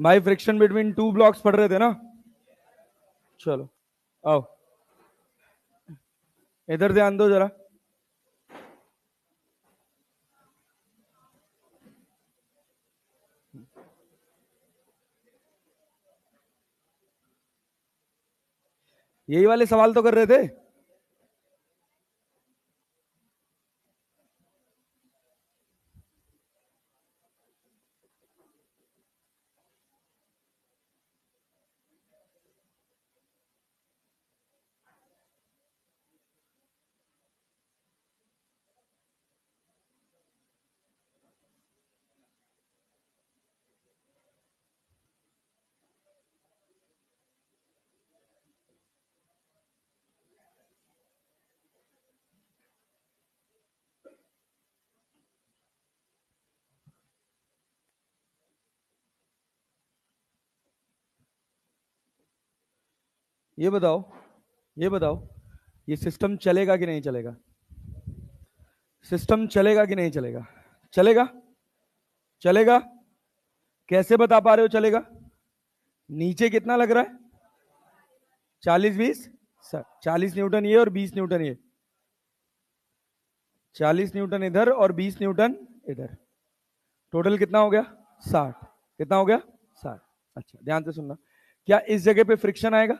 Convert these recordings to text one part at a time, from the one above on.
भाई friction between two blocks पढ़ रहे थे ना? चलो आओ, इधर ध्यान दो जरा। यही वाले सवाल तो कर रहे थे। ये बताओ, ये बताओ, ये सिस्टम चलेगा कि नहीं चलेगा? सिस्टम चलेगा कि नहीं चलेगा? चलेगा, चलेगा। कैसे बता पा रहे हो चलेगा? नीचे कितना लग रहा है? 40 20, 40 न्यूटन ये और 20 न्यूटन ये। 40 न्यूटन इधर और 20 न्यूटन इधर। टोटल कितना हो गया? 60। कितना हो गया? 60। अच्छा ध्यान से सुनना, क्या इस जगह पे फ्रिक्शन आएगा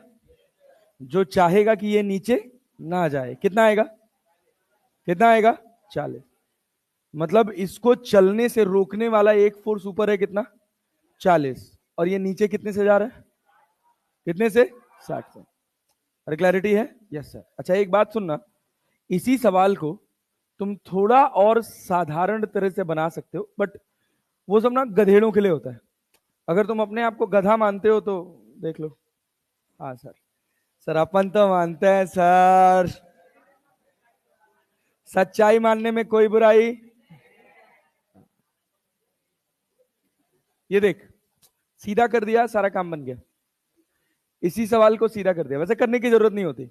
जो चाहेगा कि ये नीचे ना जाए? कितना आएगा? कितना आएगा? 40। मतलब इसको चलने से रोकने वाला एक फोर्स ऊपर है, कितना? 40। और ये नीचे कितने से जा रहा है? कितने से? 60 से। अरे क्लैरिटी है? Yes sir. अच्छा एक बात सुनना, इसी सवाल को तुम थोड़ा और साधारण तरह से बना सकते हो, बट वो सब ना गधेड़ों के लिए होता है। अगर तुम अपने आप को गधा मानते हो तो देख लो। हाँ सर, सर अपन तो मानते हैं सर, सच्चाई मानने में कोई बुराई। ये देख, सीधा कर दिया, सारा काम बन गया। इसी सवाल को सीधा कर दिया। वैसे करने की जरूरत नहीं होती,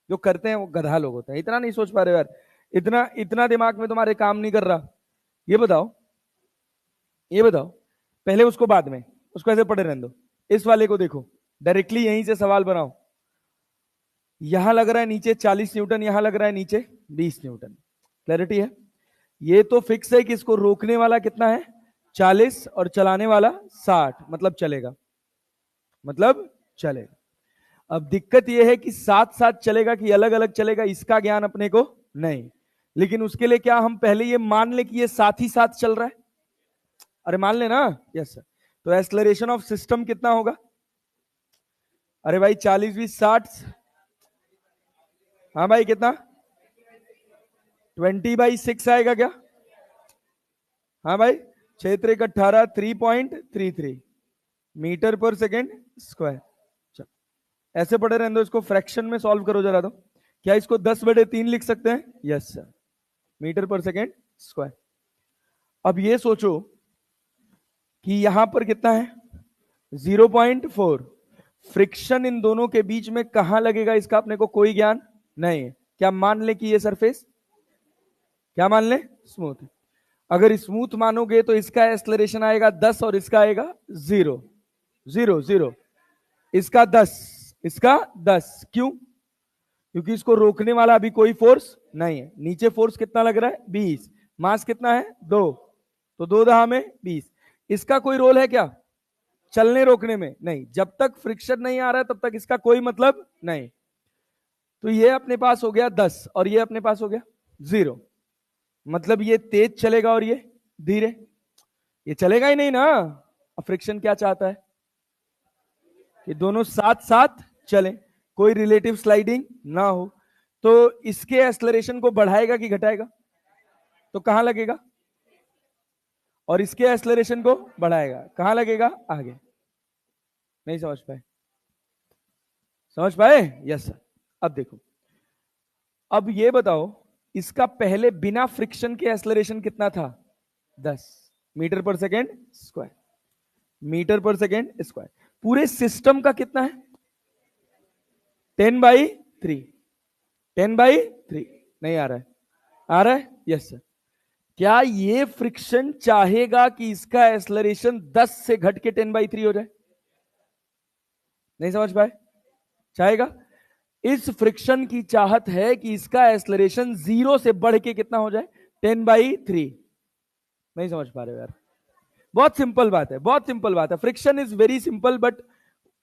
जो करते हैं वो गधा लोग होते हैं। इतना नहीं सोच पा रहे यार, इतना इतना दिमाग में तुम्हारे काम नहीं कर रहा। ये बताओ, ये बताओ, पहले उसको बाद में, उसको ऐसे पढ़े रहने दो। इस वाले को देखो, डायरेक्टली यहीं से सवाल बनाओ। यहां लग रहा है नीचे 40 न्यूटन, यहां लग रहा है नीचे 20 न्यूटन। क्लैरिटी है? ये तो फिक्स है कि इसको रोकने वाला कितना है? 40 और चलाने वाला 60, मतलब चलेगा, मतलब चलेगा। अब दिक्कत यह है कि साथ साथ चलेगा कि अलग अलग चलेगा, इसका ज्ञान अपने को नहीं। लेकिन उसके लिए क्या हम पहले ये मान ले कि ये साथ ही साथ चल रहा है? अरे मान लेना। Yes sir. तो एक्सलरेशन ऑफ सिस्टम कितना होगा? अरे भाई 40 20 60। हाँ भाई कितना? 20/6 आएगा क्या? हाँ भाई, 6×18 3.33 मीटर पर सेकेंड स्क्वायर। ऐसे पढ़े रहने दो, इसको फ्रैक्शन में सॉल्व करो जरा। तो क्या इसको 10/3 लिख सकते हैं? यस सर, मीटर पर सेकेंड स्क्वायर। अब ये सोचो कि यहां पर कितना है? 0.4। फ्रिक्शन इन दोनों के बीच में कहां लगेगा इसका अपने को कोई ज्ञान नहीं है। क्या मान ले कि ये सरफेस, क्या मान ले? स्मूथ। अगर स्मूथ मानोगे तो इसका एक्सलरेशन आएगा 10 और इसका आएगा 0 0 0। इसका 10, इसका 10। क्यों? क्योंकि इसको रोकने वाला अभी कोई फोर्स नहीं है। नीचे फोर्स कितना लग रहा है? 20। मास कितना है? 2। तो 2 दहा में 20। इसका कोई रोल है क्या चलने रोकने में? नहीं। जब तक फ्रिक्शन नहीं आ रहा है तब तक इसका कोई मतलब नहीं। तो ये अपने पास हो गया 10 और ये अपने पास हो गया 0। मतलब ये तेज चलेगा और ये धीरे। ये चलेगा ही नहीं ना। फ्रिक्शन क्या चाहता है? कि दोनों साथ साथ चलें, कोई रिलेटिव स्लाइडिंग ना हो। तो इसके एक्सलरेशन को बढ़ाएगा कि घटाएगा? तो कहां लगेगा? और इसके एक्सलरेशन को बढ़ाएगा, कहां लगेगा? आगे। नहीं समझ पाए? समझ पाए? Yes sir. अब देखो, अब ये बताओ, इसका पहले बिना फ्रिक्शन के एक्सलरेशन कितना था? 10 मीटर पर सेकेंड स्क्वायर। मीटर पर सेकेंड स्क्वायर। पूरे सिस्टम का कितना है? 10/3। 10/3 नहीं आ रहा है? आ रहा है? Yes sir. क्या ये फ्रिक्शन चाहेगा कि इसका एक्सलरेशन 10 से घट के 10/3 हो जाए? नहीं समझ पाए? चाहेगा? इस फ्रिक्शन की चाहत है कि इसका एक्सलरेशन 0 से बढ़ के कितना हो जाए? 10/3। नहीं समझ पा रहे हो यार? बहुत सिंपल बात है, बहुत सिंपल बात है। Friction is very simple, but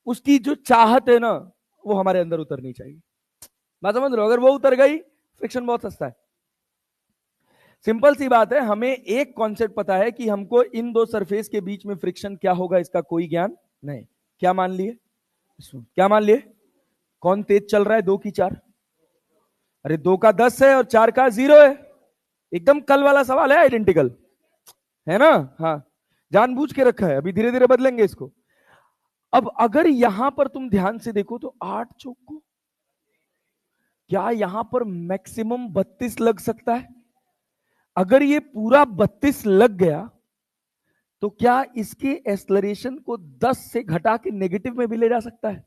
उसकी जो चाहत है ना, वो हमारे अंदर उतरनी चाहिए। बात समझ रहे हो? अगर वो उतर गई, फ्रिक्शन बहुत सस्ता है। सिंपल सी बात है। हमें एक कॉन्सेप्ट पता है कि हमको इन दो सरफेस के बीच में फ्रिक्शन क्या होगा इसका कोई ज्ञान नहीं। क्या मान लिए? क्या मान लिए? कौन तेज चल रहा है? 2 की 4? अरे 2 का 10 है और 4 का 0 है। एकदम कल वाला सवाल है, आइडेंटिकल है ना? हाँ, जानबूझ के रखा है, अभी धीरे धीरे बदलेंगे इसको। अब अगर यहां पर तुम ध्यान से देखो तो 8 चौक को, क्या यहां पर मैक्सिमम 32 लग सकता है? अगर ये पूरा 32 लग गया तो क्या इसके एक्सलरेशन को 10 से घटा के नेगेटिव में भी ले जा सकता है?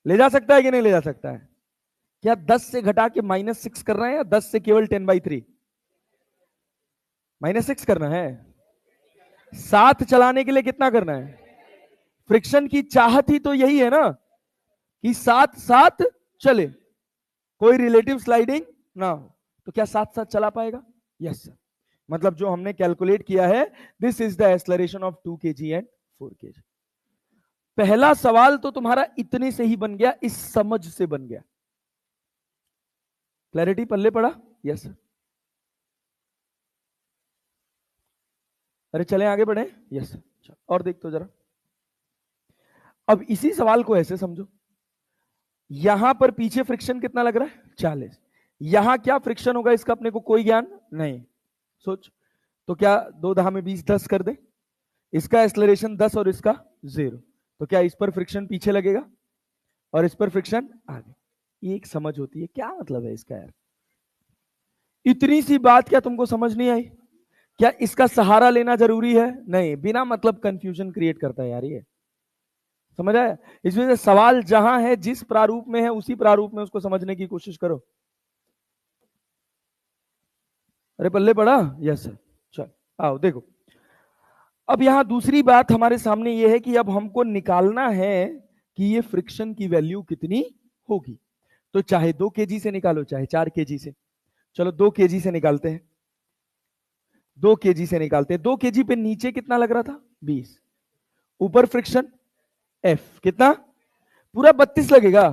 ले जा सकता है कि नहीं ले जा सकता है? क्या 10 से घटा के -6 कर रहे हैं या 10 से केवल 10/3? -6 करना है। साथ चलाने के लिए कितना करना है? फ्रिक्शन की चाहत ही तो यही है ना, कि साथ साथ चले, कोई रिलेटिव स्लाइडिंग ना हो। तो क्या साथ साथ चला पाएगा? Yes sir. मतलब जो हमने कैलकुलेट किया है, this is the acceleration of 2 kg and 4 kg। पहला सवाल तो तुम्हारा इतने से ही बन गया, इस समझ से बन गया। क्लैरिटी पल्ले पड़ा? Yes sir. अरे चले आगे बढ़े। Yes sir. और देख तो जरा, अब इसी सवाल को ऐसे समझो। यहां पर पीछे फ्रिक्शन कितना लग रहा है? 40। यहां क्या फ्रिक्शन होगा इसका अपने को कोई ज्ञान नहीं। सोच, तो क्या 2 10 10 कर दे? इसका एक्सलरेशन 10 और इसका 0, तो क्या इस पर फ्रिक्शन पीछे लगेगा और इस पर फ्रिक्शन आगे? ये एक समझ होती है। क्या मतलब है इसका यार? इतनी सी बात क्या तुमको समझ नहीं आई? क्या इसका सहारा लेना जरूरी है? नहीं, बिना मतलब कंफ्यूजन क्रिएट करता है यार ये। समझ आया? इस वजह से सवाल जहां है, जिस प्रारूप में है, उसी प्रारूप में उसको समझने की कोशिश करो। अरे पल्ले पड़ा? Yes sir. चल आओ देखो, अब यहां दूसरी बात हमारे सामने ये है कि अब हमको निकालना है कि ये फ्रिक्शन की वैल्यू कितनी होगी। तो चाहे 2 kg से निकालो, चाहे 4 kg से। चलो 2 kg से निकालते हैं। 2 kg से निकालते हैं। 2 kg पे नीचे कितना लग रहा था? 20। ऊपर फ्रिक्शन एफ कितना? पूरा 32 लगेगा।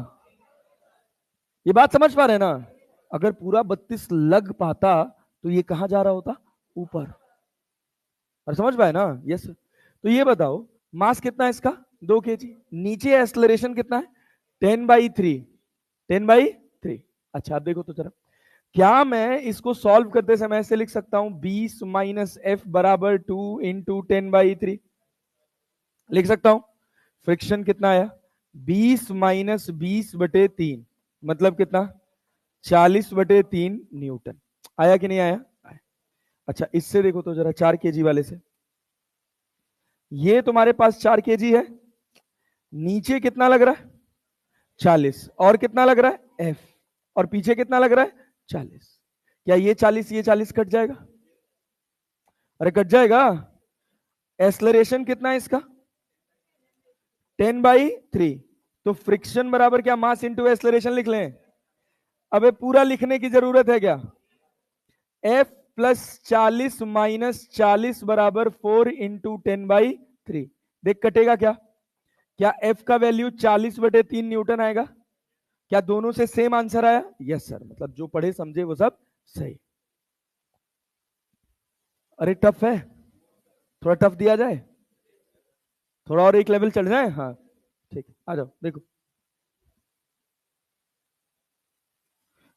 ये बात समझ पा रहे हैं ना? अगर पूरा 32 लग पाता तो ये कहां जा रहा होता? ऊपर। और समझ पाए ना? यस। तो ये बताओ, मास कितना है इसका? 2 kg। नीचे एक्सलरेशन कितना है? 10/3। 10/3। अच्छा अब देखो तो जरा, क्या मैं इसको सॉल्व करते समय ऐसे लिख सकता हूं 20 - f बराबर 2 इंटू 10/3? लिख सकता हूं। फ्रिक्शन कितना आया? 20 - 20/3, मतलब कितना? 40/3 न्यूटन। आया कि नहीं आया? आया। अच्छा इससे देखो तो जरा, 4 kg वाले से। ये तुम्हारे पास 4 kg है, नीचे कितना लग रहा है? 40। और कितना लग रहा है? एफ। और पीछे कितना लग रहा है? 40। क्या ये 40 कट जाएगा? अरे कट जाएगा। एक्सलरेशन कितना है इसका? 10/3। तो फ्रिक्शन बराबर क्या? मास इंटू एक्सलरेशन लिख लें। अबे पूरा लिखने की जरूरत है क्या? एफ प्लस 40 - 40 बराबर 4 इंटू 10/3। देख कटेगा क्या? क्या एफ का वैल्यू 40/3 न्यूटन आएगा? क्या दोनों से सेम आंसर आया? Yes sir. मतलब जो पढ़े समझे वो सब सही। अरे टफ है, थोड़ा टफ दिया जाए, थोड़ा और एक लेवल चढ़ जाए। हाँ ठीक है, आ जाओ देखो।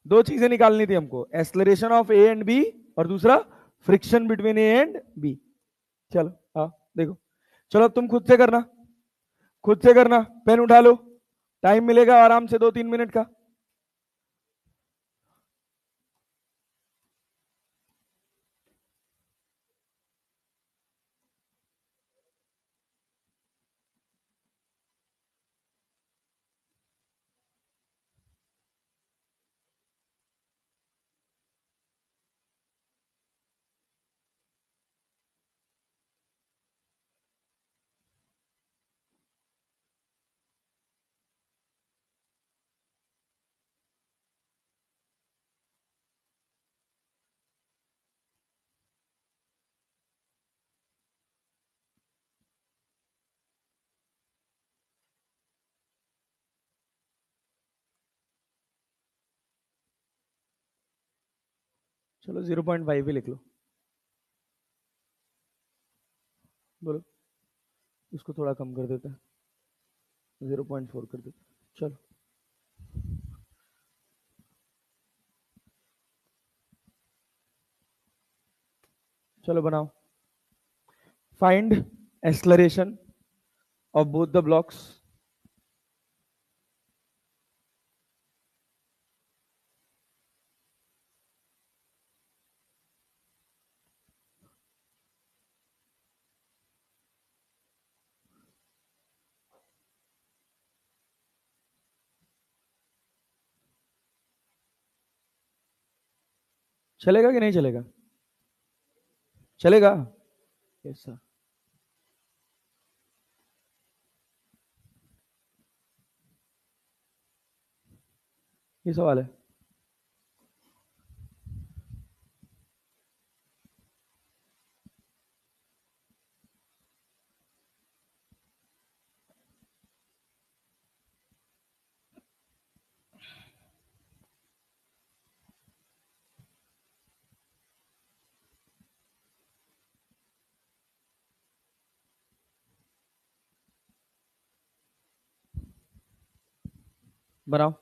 दो चीजें निकालनी थी हमको, acceleration of A and B, और दूसरा friction between A and B. चलो हाँ देखो। चलो अब तुम खुद से करना, खुद से करना। पेन उठा लो, टाइम मिलेगा आराम से 2 3 मिनट का। चलो 0.5 ही लिख लो, बोलो इसको थोड़ा कम कर देता है, 0.4 कर देता। चलो चलो बनाओ। Find acceleration of both the blocks. चलेगा कि नहीं चलेगा? चलेगा। Yes sir. ये सवाल है। बनाओ।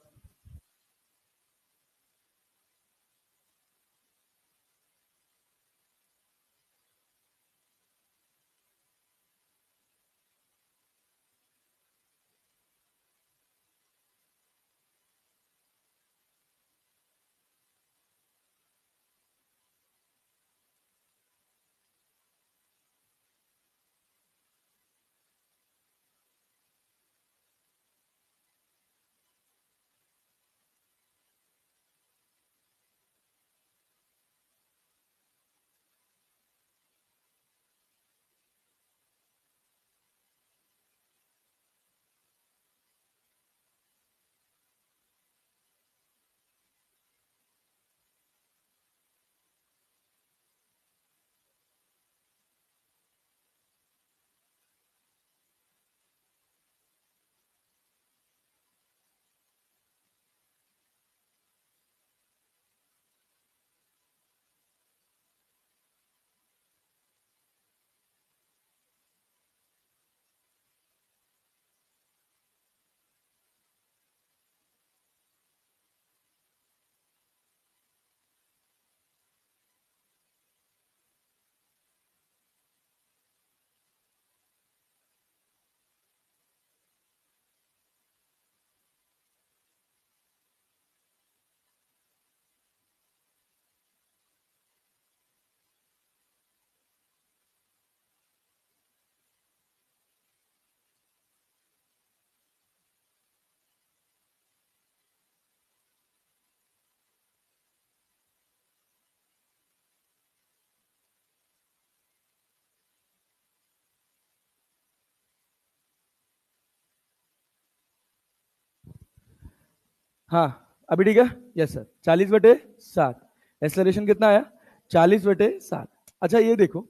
हाँ अभी ठीक है। Yes sir. 40/7। एक्सेलरेशन कितना आया? 40/7। अच्छा ये देखो,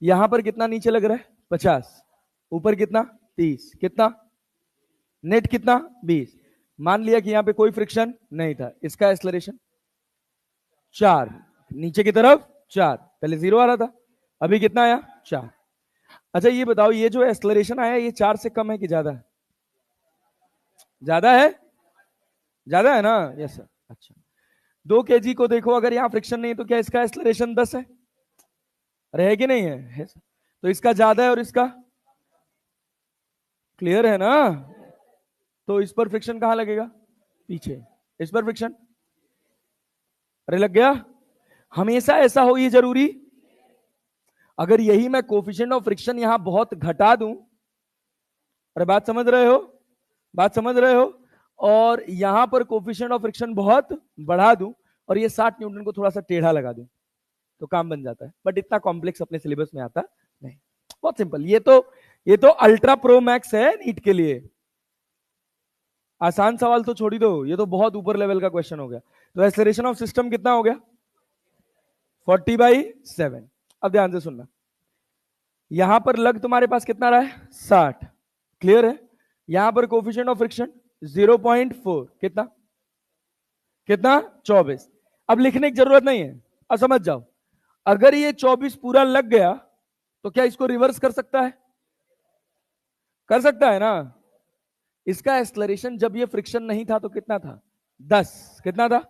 यहां पर कितना नीचे लग रहा है? 50। ऊपर कितना? 30। कितना नेट? कितना? 20। मान लिया कि यहां पे कोई फ्रिक्शन नहीं था, इसका एक्सेलरेशन 4। नीचे की तरफ 4, पहले 0 आ रहा था, अभी कितना आया? 4। अच्छा ये बताओ, ये जो एक्सेलरेशन आया ये 4 से कम है कि ज्यादा है? ज्यादा है। ज्यादा है ना? Yes sir. अच्छा 2 kg को देखो, अगर यहाँ फ्रिक्शन नहीं है तो क्या इसका एक्सेलरेशन 10 है? रहे कि नहीं है सर? तो इसका ज्यादा है और इसका क्लियर है ना? तो इस पर फ्रिक्शन कहां लगेगा? पीछे। इस पर फ्रिक्शन, अरे लग गया। हमेशा ऐसा हो ये जरूरी? अगर यही मैं कोफिशिएंट ऑफ फ्रिक्शन यहां बहुत घटा दूं, अरे बात समझ रहे हो? बात समझ रहे हो? और यहां पर कोफिशिएंट ऑफ फ्रिक्शन बहुत बढ़ा दूं और ये 60 न्यूटन को थोड़ा सा टेढ़ा लगा दूं, तो काम बन जाता है। बट इतना कॉम्प्लेक्स अपने सिलेबस में आता नहीं, बहुत सिंपल। ये तो अल्ट्रा प्रो मैक्स है नीट के लिए। आसान सवाल तो छोड़ ही दो, ये तो बहुत ऊपर लेवल का क्वेश्चन हो गया। तो एक्सेलरेशन ऑफ सिस्टम कितना हो गया? 40/7। अब ध्यान से सुनना, यहां पर लग तुम्हारे पास कितना रहा है? 60। क्लियर है? यहां पर कोफिशिएंट ऑफ फ्रिक्शन 0.4। कितना? कितना? 24। अब लिखने की जरूरत नहीं है, अब समझ जाओ, अगर ये 24 पूरा लग गया तो क्या इसको रिवर्स कर सकता है? कर सकता है ना। इसका एक्सलरेशन जब ये फ्रिक्शन नहीं था तो कितना था? 10। कितना था?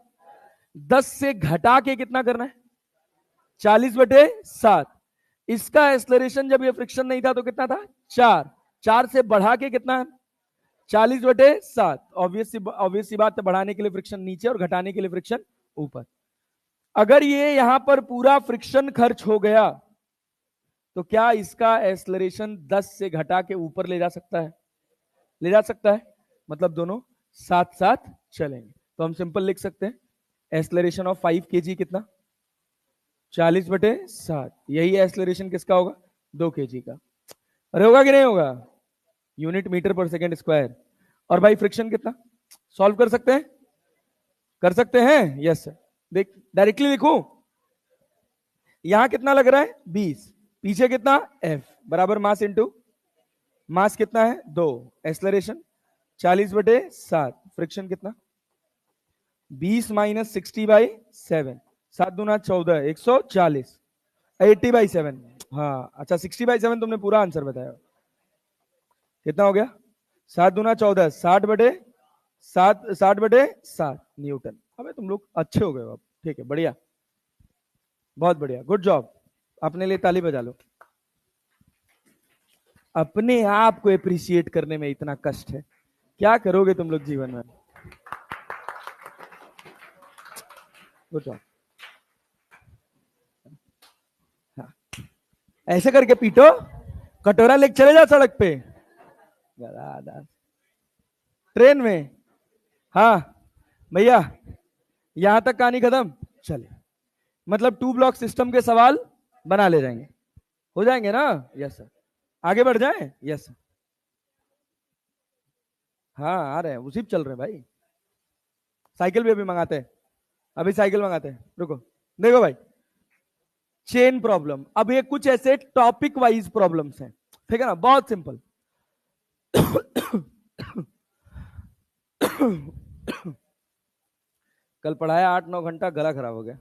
10 से घटा के कितना करना है? 40/7। इसका एक्सलरेशन जब ये फ्रिक्शन नहीं था तो कितना था? 4। 4 से बढ़ा के कितना है? 40/7। ऑब्वियस सी बात है, बढ़ाने के लिए फ्रिक्शन नीचे और घटाने के लिए फ्रिक्शन ऊपर। अगर ये यहां पर पूरा फ्रिक्शन खर्च हो गया तो क्या इसका एक्सलरेशन 10 से घटा के ऊपर ले जा सकता है? ले जा सकता है। मतलब दोनों साथ साथ चलेंगे। तो हम सिंपल लिख सकते हैं, एक्सलरेशन ऑफ 5 kg कितना? 40/7। यही एक्सलरेशन किसका होगा? 2 kg का। अरे होगा कि नहीं होगा? यूनिट मीटर पर सेकेंड स्क्वायर। और भाई फ्रिक्शन कितना? सॉल्व कर सकते हैं? कर सकते हैं, यस सर। देख डायरेक्टली लिखूं, यहां कितना लग रहा है? 20। पीछे कितना? F बराबर मास इंटू मास कितना है? 2। एक्सलरेशन 40/7। फ्रिक्शन कितना? 20 माइनस 60/7। 7 दूना 14, 140। 80/7। हाँ अच्छा, 60/7 तुमने पूरा आंसर बताया। कितना हो गया? 7 दूना 14, 60/7 न्यूटन। अबे तुम लोग अच्छे हो गए हो अब। ठीक है, बढ़िया, बहुत बढ़िया, गुड जॉब। अपने लिए ताली बजा लो। अपने आप को अप्रिशिएट करने में इतना कष्ट है, क्या करोगे तुम लोग जीवन में? Good job. हाँ, ऐसे करके पीटो, कटोरा लेके चले जाओ सड़क पे। ट्रेन में। हाँ भैया, यहां तक कहानी खत्म। चले, मतलब 2 ब्लॉक सिस्टम के सवाल बना ले जाएंगे, हो जाएंगे ना? Yes sir. आगे बढ़ जाए? Yes sir. हाँ आ रहे हैं, उसी पे चल रहे हैं भाई। साइकिल भी अभी मंगाते हैं, अभी साइकिल मंगाते हैं, रुको। देखो भाई, चेन प्रॉब्लम। अब ये कुछ ऐसे टॉपिक वाइज प्रॉब्लम्स हैं, ठीक है ना, बहुत सिंपल। कल पढ़ाया 8-9 घंटा, गला खराब हो गया।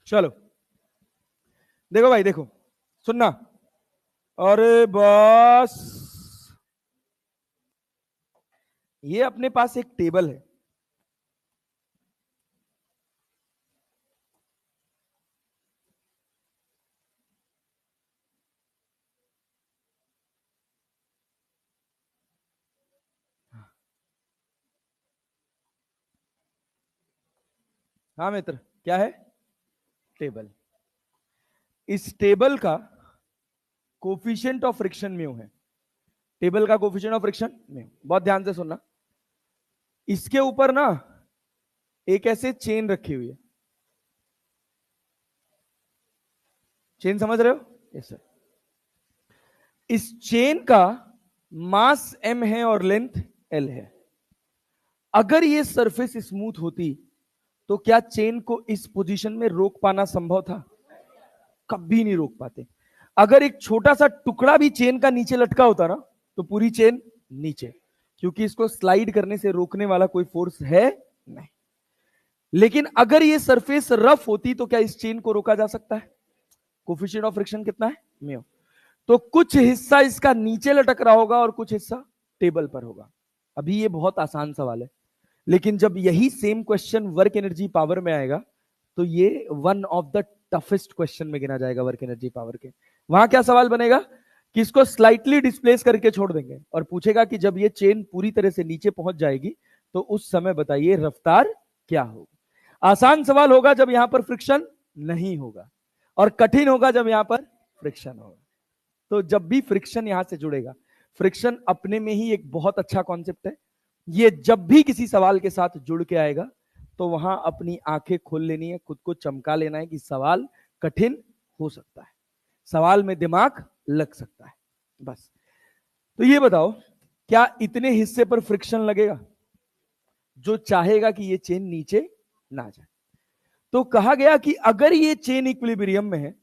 चलो देखो भाई, देखो सुनना। अरे बस, ये अपने पास एक टेबल है, हाँ मित्र, क्या है? टेबल। इस टेबल का कोफिशिएंट ऑफ फ्रिक्शन म्यू है। टेबल का कोफिशिएंट ऑफ फ्रिक्शन म्यू, बहुत ध्यान से सुनना। इसके ऊपर ना एक ऐसे चेन रखी हुई है, चेन समझ रहे हो? Yes sir. इस चेन का मास m है और लेंथ l है। अगर ये सरफेस स्मूथ होती तो क्या चेन को इस पोजीशन में रोक पाना संभव था? कभी नहीं रोक पाते। अगर एक छोटा सा टुकड़ा भी चेन का नीचे लटका होता ना तो पूरी चेन नीचे, क्योंकि इसको स्लाइड करने से रोकने वाला कोई फोर्स है नहीं। लेकिन अगर ये सरफेस रफ होती तो क्या इस चेन को रोका जा सकता है? कोफिशिएंट ऑफ फ्रिक्शन कितना है? म्यू। तो कुछ हिस्सा इसका नीचे लटक रहा होगा और कुछ हिस्सा टेबल पर होगा। अभी ये बहुत आसान सवाल है, लेकिन जब यही same question work energy power में आएगा तो ये one of the toughest question में गिना जाएगा वर्क एनर्जी पावर के। वहां क्या सवाल बनेगा कि इसको स्लाइटली डिस्प्लेस करके छोड़ देंगे और पूछेगा कि जब ये चेन पूरी तरह से नीचे पहुंच जाएगी तो उस समय बताइए रफ्तार क्या होगी। आसान सवाल होगा जब यहां पर फ्रिक्शन नहीं होगा, और कठिन होगा जब यहां पर फ्रिक्शन होगा। तो जब भी फ्रिक्शन यहां से जुड़ेगा, फ्रिक्शन अपने में ही एक बहुत अच्छा कॉन्सेप्ट है। ये जब भी किसी सवाल के साथ जुड़ के आएगा तो वहां अपनी आंखें खोल लेनी है, खुद को चमका लेना है कि सवाल कठिन हो सकता है, सवाल में दिमाग लग सकता है, बस। तो ये बताओ, क्या इतने हिस्से पर फ्रिक्शन लगेगा जो चाहेगा कि ये चेन नीचे ना जाए? तो कहा गया कि अगर ये चेन इक्विलिब्रियम में है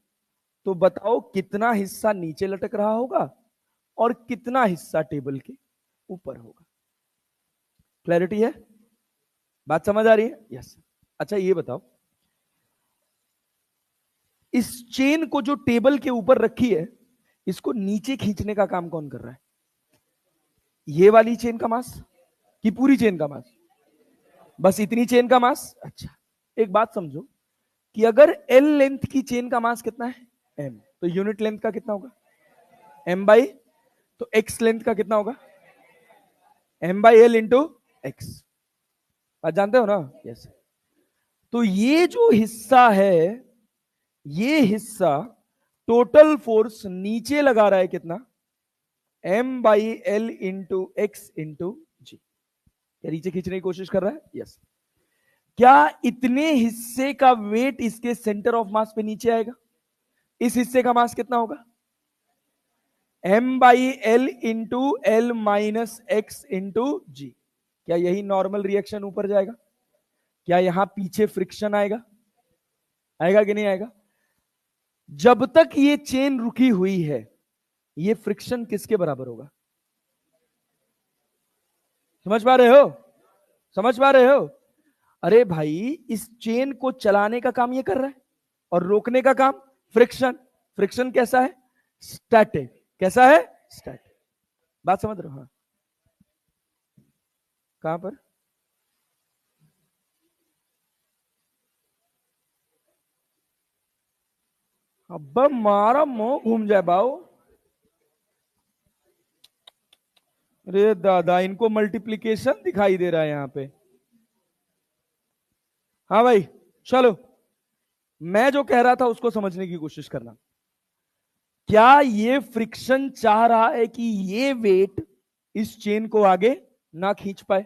तो बताओ कितना हिस्सा नीचे लटक रहा होगा और कितना हिस्सा टेबल के ऊपर होगा। क्लैरिटी है? बात समझ आ रही है? यस। अच्छा ये बताओ, इस चेन को जो टेबल के ऊपर रखी है, इसको नीचे खींचने का काम कौन कर रहा है? ये वाली चेन का मास कि पूरी चेन का मास? बस इतनी चेन का मास। अच्छा, एक बात समझो कि अगर एल लेंथ की चेन का मास कितना है? एम, तो यूनिट लेंथ का कितना होगा? एम बाई, तो एक्स लेंथ का कितना होगा? M by L into X. बात जानते हो ना? यस। तो ये जो हिस्सा है, ये हिस्सा टोटल फोर्स नीचे लगा रहा है कितना? M by L into X into G. क्या नीचे खींचने की कोशिश कर रहा है? यस। क्या इतने हिस्से का वेट इसके सेंटर ऑफ मास पे नीचे आएगा? इस हिस्से का मास कितना होगा? M by L into L minus X into G. क्या यही नॉर्मल रिएक्शन ऊपर जाएगा? क्या यहां पीछे फ्रिक्शन आएगा? आएगा कि नहीं आएगा? जब तक ये चेन रुकी हुई है, ये फ्रिक्शन किसके बराबर होगा? समझ पा रहे हो? समझ पा रहे हो? अरे भाई, इस चेन को चलाने का काम ये कर रहा है और रोकने का काम फ्रिक्शन। फ्रिक्शन कैसा है? स्टैटिक। कैसा है? स्टैटिक। बात समझ रहे हो? हाँ। कहां पर? अब मारा मुंह घूम जाए बाओ। अरे दादा, इनको मल्टीप्लीकेशन दिखाई दे रहा है यहां पे। हाँ भाई, चलो, मैं जो कह रहा था उसको समझने की कोशिश करना। क्या ये फ्रिक्शन चाह रहा है कि ये वेट इस चेन को आगे ना खींच पाए?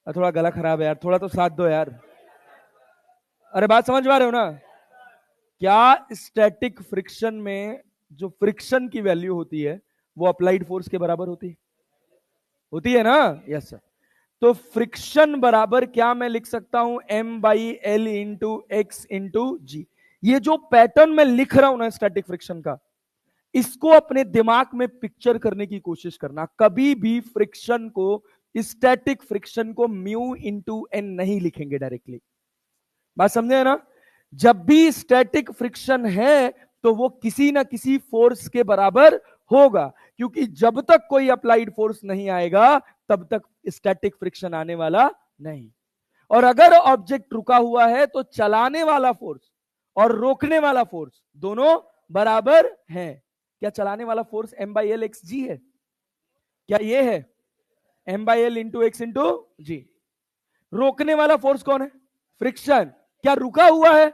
थोड़ा गला खराब है यार, थोड़ा तो साथ दो यार। अरे बात समझ पा रहे हो ना? क्या स्टैटिक फ्रिक्शन में जो फ्रिक्शन की वैल्यू होती है वो अप्लाइड फोर्स के बराबर होती है? होती है ना? Yes sir. तो फ्रिक्शन बराबर क्या मैं लिख सकता हूं? M by L into X into G. ये जो पैटर्न मैं लिख रहा हूं ना स्टैटिक फ्रिक्शन का, इसको अपने दिमाग में पिक्चर करने की कोशिश करना। कभी भी फ्रिक्शन को, स्टैटिक फ्रिक्शन को म्यू इंटू एन नहीं लिखेंगे डायरेक्टली। बात समझे ना? जब भी स्टैटिक फ्रिक्शन है तो वो किसी ना किसी फोर्स के बराबर होगा, क्योंकि जब तक कोई अप्लाइड फोर्स नहीं आएगा तब तक स्टैटिक फ्रिक्शन आने वाला नहीं। और अगर ऑब्जेक्ट रुका हुआ है तो चलाने वाला फोर्स और रोकने वाला फोर्स दोनों बराबर हैं। क्या चलाने वाला force M by L X G है? क्या ये है? M by L into X into G. रोकने वाला फोर्स कौन है? फ्रिक्शन। क्या रुका हुआ है?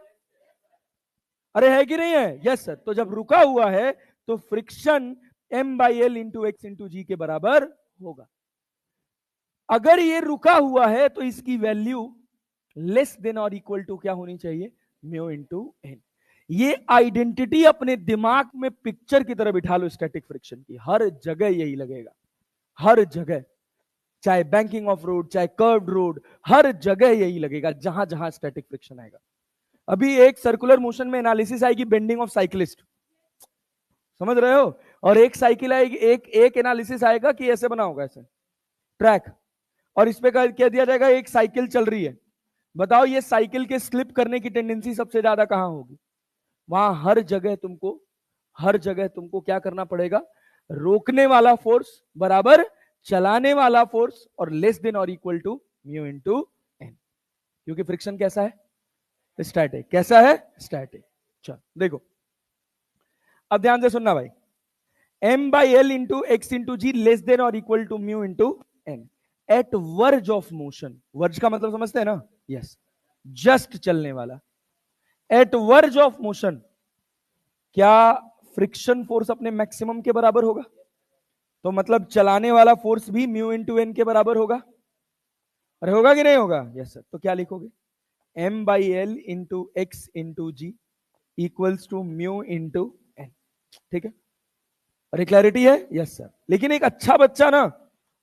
अरे है कि नहीं है? Yes sir. तो जब रुका हुआ है तो friction M by L into X into G के बराबर होगा। अगर ये रुका हुआ है तो इसकी वैल्यू लेस देन और इक्वल टू क्या होनी चाहिए? Mu into N. ये आइडेंटिटी अपने दिमाग में पिक्चर की तरह बिठा लो स्टैटिक फ्रिक्शन की। हर जगह यही लगेगा, हर जगह। चाहे बैंकिंग ऑफ रोड, चाहे कर्व्ड रोड, हर जगह यही लगेगा जहां जहां स्टैटिक फ्रिक्शन आएगा। अभी एक सर्कुलर मोशन में एनालिसिस आएगी बेंडिंग ऑफ साइकिलिस्ट, समझ रहे हो? और एक साइकिल आएगी, एक एनालिसिस आएगा कि ऐसे बना होगा, ऐसे ट्रैक, और इस पे कह दिया जाएगा एक साइकिल चल रही है। बताओ ये साइकिल के स्लिप करने की टेंडेंसी सबसे ज्यादा कहां होगी? वहां हर जगह तुमको क्या करना पड़ेगा? रोकने वाला फोर्स बराबर चलाने वाला फोर्स और लेस देन और equal to mu into N. क्योंकि फ्रिक्शन कैसा है? स्टैटिक। कैसा है? स्टैटिक। चल देखो, अब ध्यान से सुनना भाई। M by L into X into G less than और equal to mu into N at verge of motion. Verge का मतलब समझते हैं ना? यस। जस्ट चलने वाला। एट वर्ज ऑफ मोशन क्या फ्रिक्शन फोर्स अपने मैक्सिमम के बराबर होगा? तो मतलब चलाने वाला फोर्स भी म्यू इंटू एन के बराबर होगा। अरे होगा कि नहीं होगा? Yes sir. तो क्या लिखोगे? M by L into X into G equals to mu into N. ठीक है? अरे क्लैरिटी है? Yes sir. लेकिन एक अच्छा बच्चा ना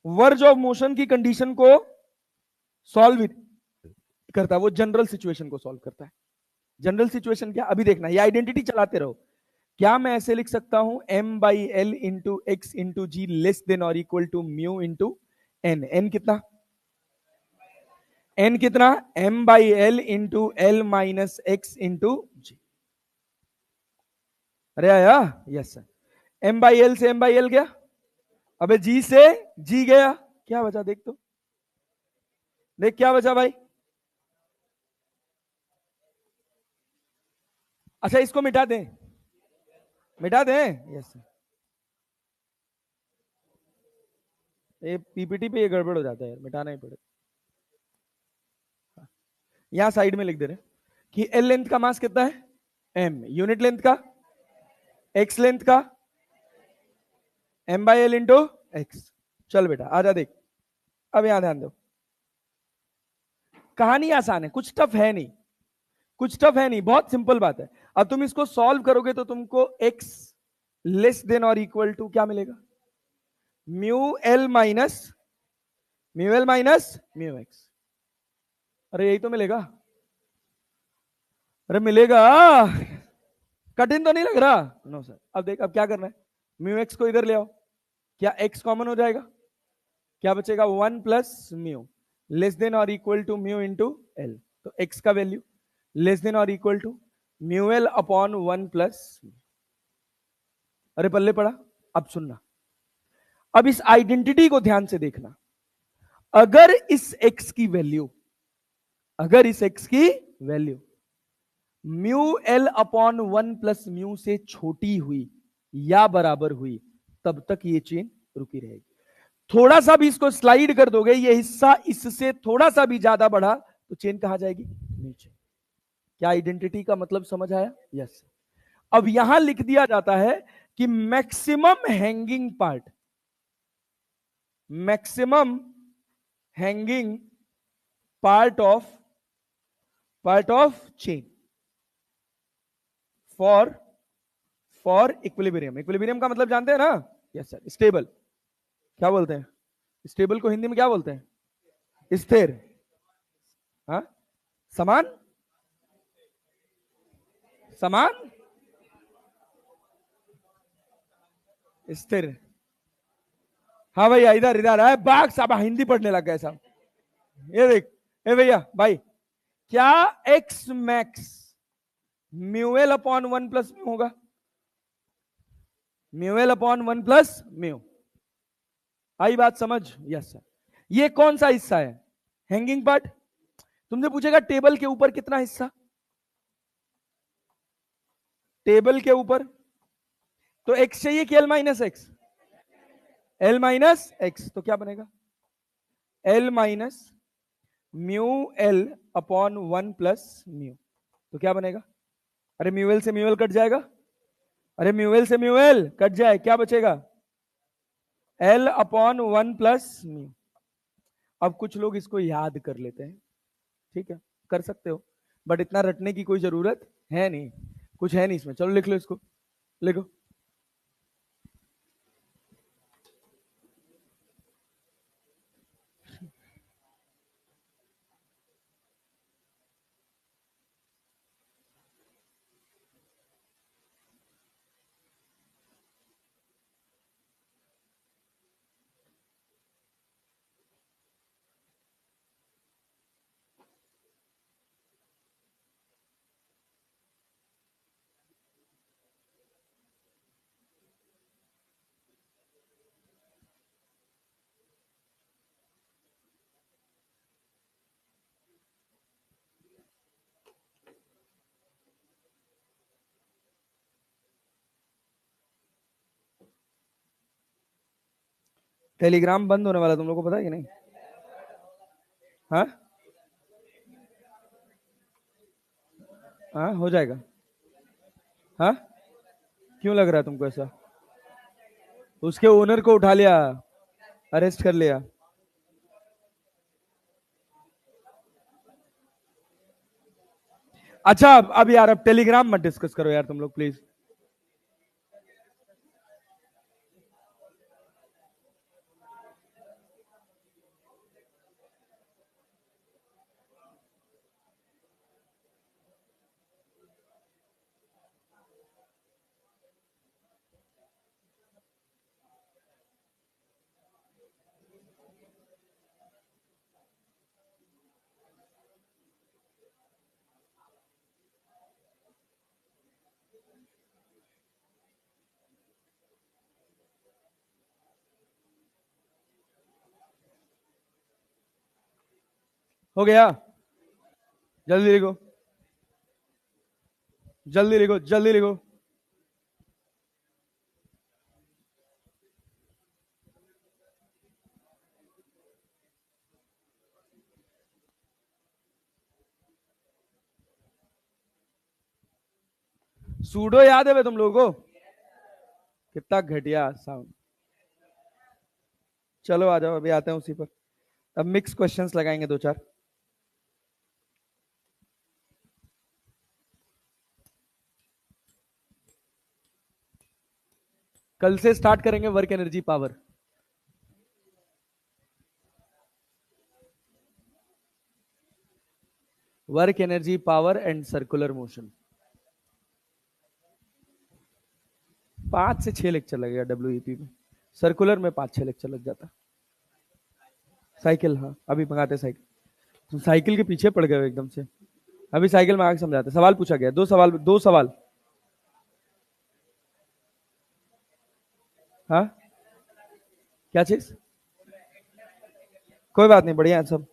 वर्ज ऑफ मोशन की कंडीशन को सॉल्व करता है, वो जनरल सिचुएशन को सॉल्व करता है। जनरल सिचुएशन क्या? अभी देखना, ये आइडेंटिटी चलाते रहो। क्या मैं ऐसे लिख सकता हूं? M by L into X into G less than और equal to mu into N. N कितना? एन कितना, M by L into L minus X into G. अरे आया, yes sir. M by L से एम बाई एल गया, अबे जी से जी गया, क्या बचा देख तो, देख क्या बचा भाई। अच्छा इसको मिटा दें, मिटा दें, यस सर। ये पीपीटी पे ये गड़बड़ हो जाता है यार, मिटाना ही पड़ेगा। यहां साइड में लिख दे रहे कि एल लेंथ का मास कितना है, एम, यूनिट लेंथ का, एक्स लेंथ का, M by L into X. चल बेटा आजा देख, अब यहां ध्यान दो, कहानी आसान है, कुछ टफ है नहीं, कुछ टफ है नहीं, बहुत सिंपल बात है। अब तुम इसको सॉल्व करोगे तो तुमको एक्स लेस देन और इक्वल टू क्या मिलेगा, mu L minus, mu L minus mu x. अरे यही तो मिलेगा, अरे मिलेगा, कठिन तो नहीं लग रहा, नो सर। अब देख अब क्या करना है, म्यू एक्स को इधर ले आओ, क्या एक्स कॉमन हो जाएगा, क्या बचेगा, one plus mu less than और equal to mu into L, तो एक्स का वैल्यू लेस देन और equal to mu L upon one plus. अरे पल्ले पड़ा। अब सुनना, अब इस आइडेंटिटी को ध्यान से देखना, अगर इस एक्स की वैल्यू, अगर इस एक्स की value mu L upon one plus mu से छोटी हुई या बराबर हुई, तब तक ये चेन रुकी रहेगी। थोड़ा सा भी इसको स्लाइड कर दोगे, ये हिस्सा इससे थोड़ा सा भी ज्यादा बढ़ा तो चेन कहां जाएगी, नीचे। क्या आइडेंटिटी का मतलब समझ आया, यस। अब यहां लिख दिया जाता है कि maximum hanging part, maximum hanging part of chain for equilibrium. Equilibrium का मतलब जानते हैं ना, यस सर। स्टेबल, क्या बोलते हैं स्टेबल को हिंदी में, क्या बोलते हैं, स्थिर, हाँ, समान, समान, स्थिर। हाँ भैया इधर इधर है, बाग साहब हिंदी पढ़ने लग गए साहब। ये देख, ए भैया भाई, क्या X max mu L upon one plus mu होगा, mu L upon one plus mu. आई बात समझ, यस सर। ये कौन सा हिस्सा है, हैंगिंग पार्ट। तुमसे पूछेगा टेबल के ऊपर कितना हिस्सा, टेबल के ऊपर तो एक्स चाहिए कि L minus x, L minus x, तो क्या बनेगा, L minus mu L upon one plus mu, तो क्या बनेगा, अरे म्यूएल से म्यूएल कट जाएगा, अरे म्यूएल से म्यूएल कट जाए, क्या बचेगा, L upon one plus mu. अब कुछ लोग इसको याद कर लेते हैं, ठीक है, कर सकते हो, बट इतना रटने की कोई जरूरत है नहीं, कुछ है नहीं इसमें, चलो लिख लो इसको, लिखो। टेलीग्राम बंद होने वाला, तुम लोग को पता है कि नहीं, हाँ हाँ हो जाएगा, हाँ, क्यों लग रहा है तुमको ऐसा, उसके ओनर को उठा लिया, अरेस्ट कर लिया। अच्छा अब यार, अब टेलीग्राम मत डिस्कस करो यार तुम लोग प्लीज। हो गया? जल्दी लिखो, जल्दी लिखो, जल्दी लिखो। सूडो याद है भाई तुम लोगों को? कितना घटिया साउंड। चलो आ जाओ, अभी आते हैं उसी पर। अब मिक्स क्वेश्चंस लगाएंगे दो चार। कल से स्टार्ट करेंगे work energy power. Work energy power and circular motion. 5 से 6 लेक्चर लगेगा डब्ल्यूईपी में। सर्कुलर में 5 6 लेक्चर लग जाता। साइकिल, हाँ अभी मंगाते साइकिल। तुम साइकिल के पीछे पड़ गए हो एकदम से। अभी साइकिल में आगे समझाते। सवाल पूछा गया, दो सवाल, दो सवाल। हाँ क्या चीज? कोई बात नहीं, बढ़िया है सब।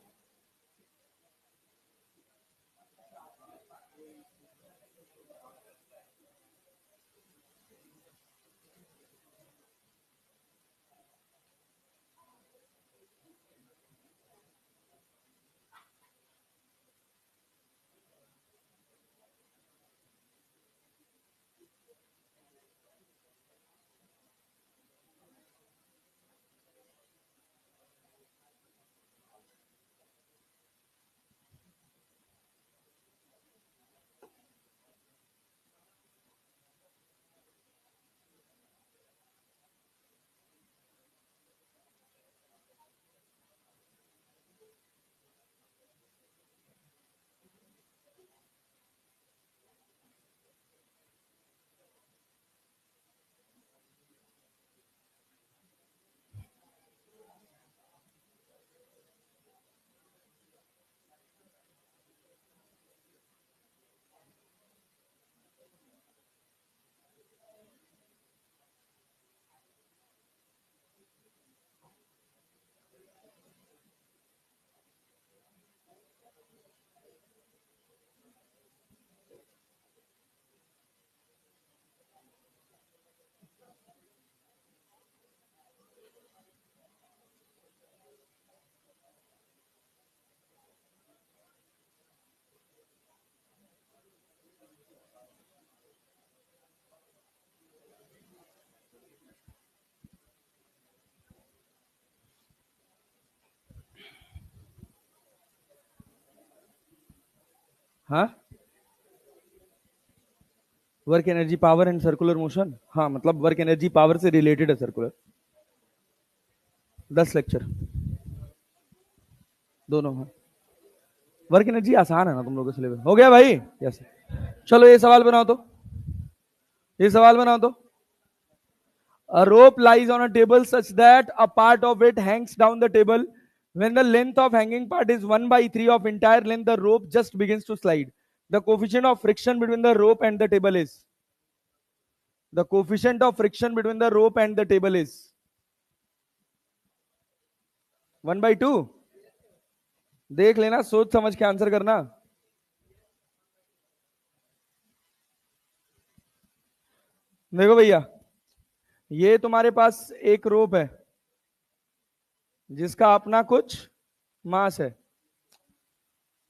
हाँ work energy power and circular motion, हाँ मतलब वर्क एनर्जी पावर से रिलेटेड है सर्कुलर। 10 लेक्चर दोनों। हाँ वर्क एनर्जी आसान है ना तुम लोगों के सिलेबस। हो गया भाई? यस। चलो ये सवाल बनाओ तो, ये सवाल बनाओ तो। A rope lies on a table such that a part of it hangs down the table. When the length of hanging part is 1/3 of entire length, the rope just begins to slide. The coefficient of friction between the rope and the table is? The coefficient of friction between the rope and the table is 1/2। देख लेना, सोच समझ के answer करना। देखो भैया, ये तुम्हारे पास एक रोप है जिसका अपना कुछ मास है।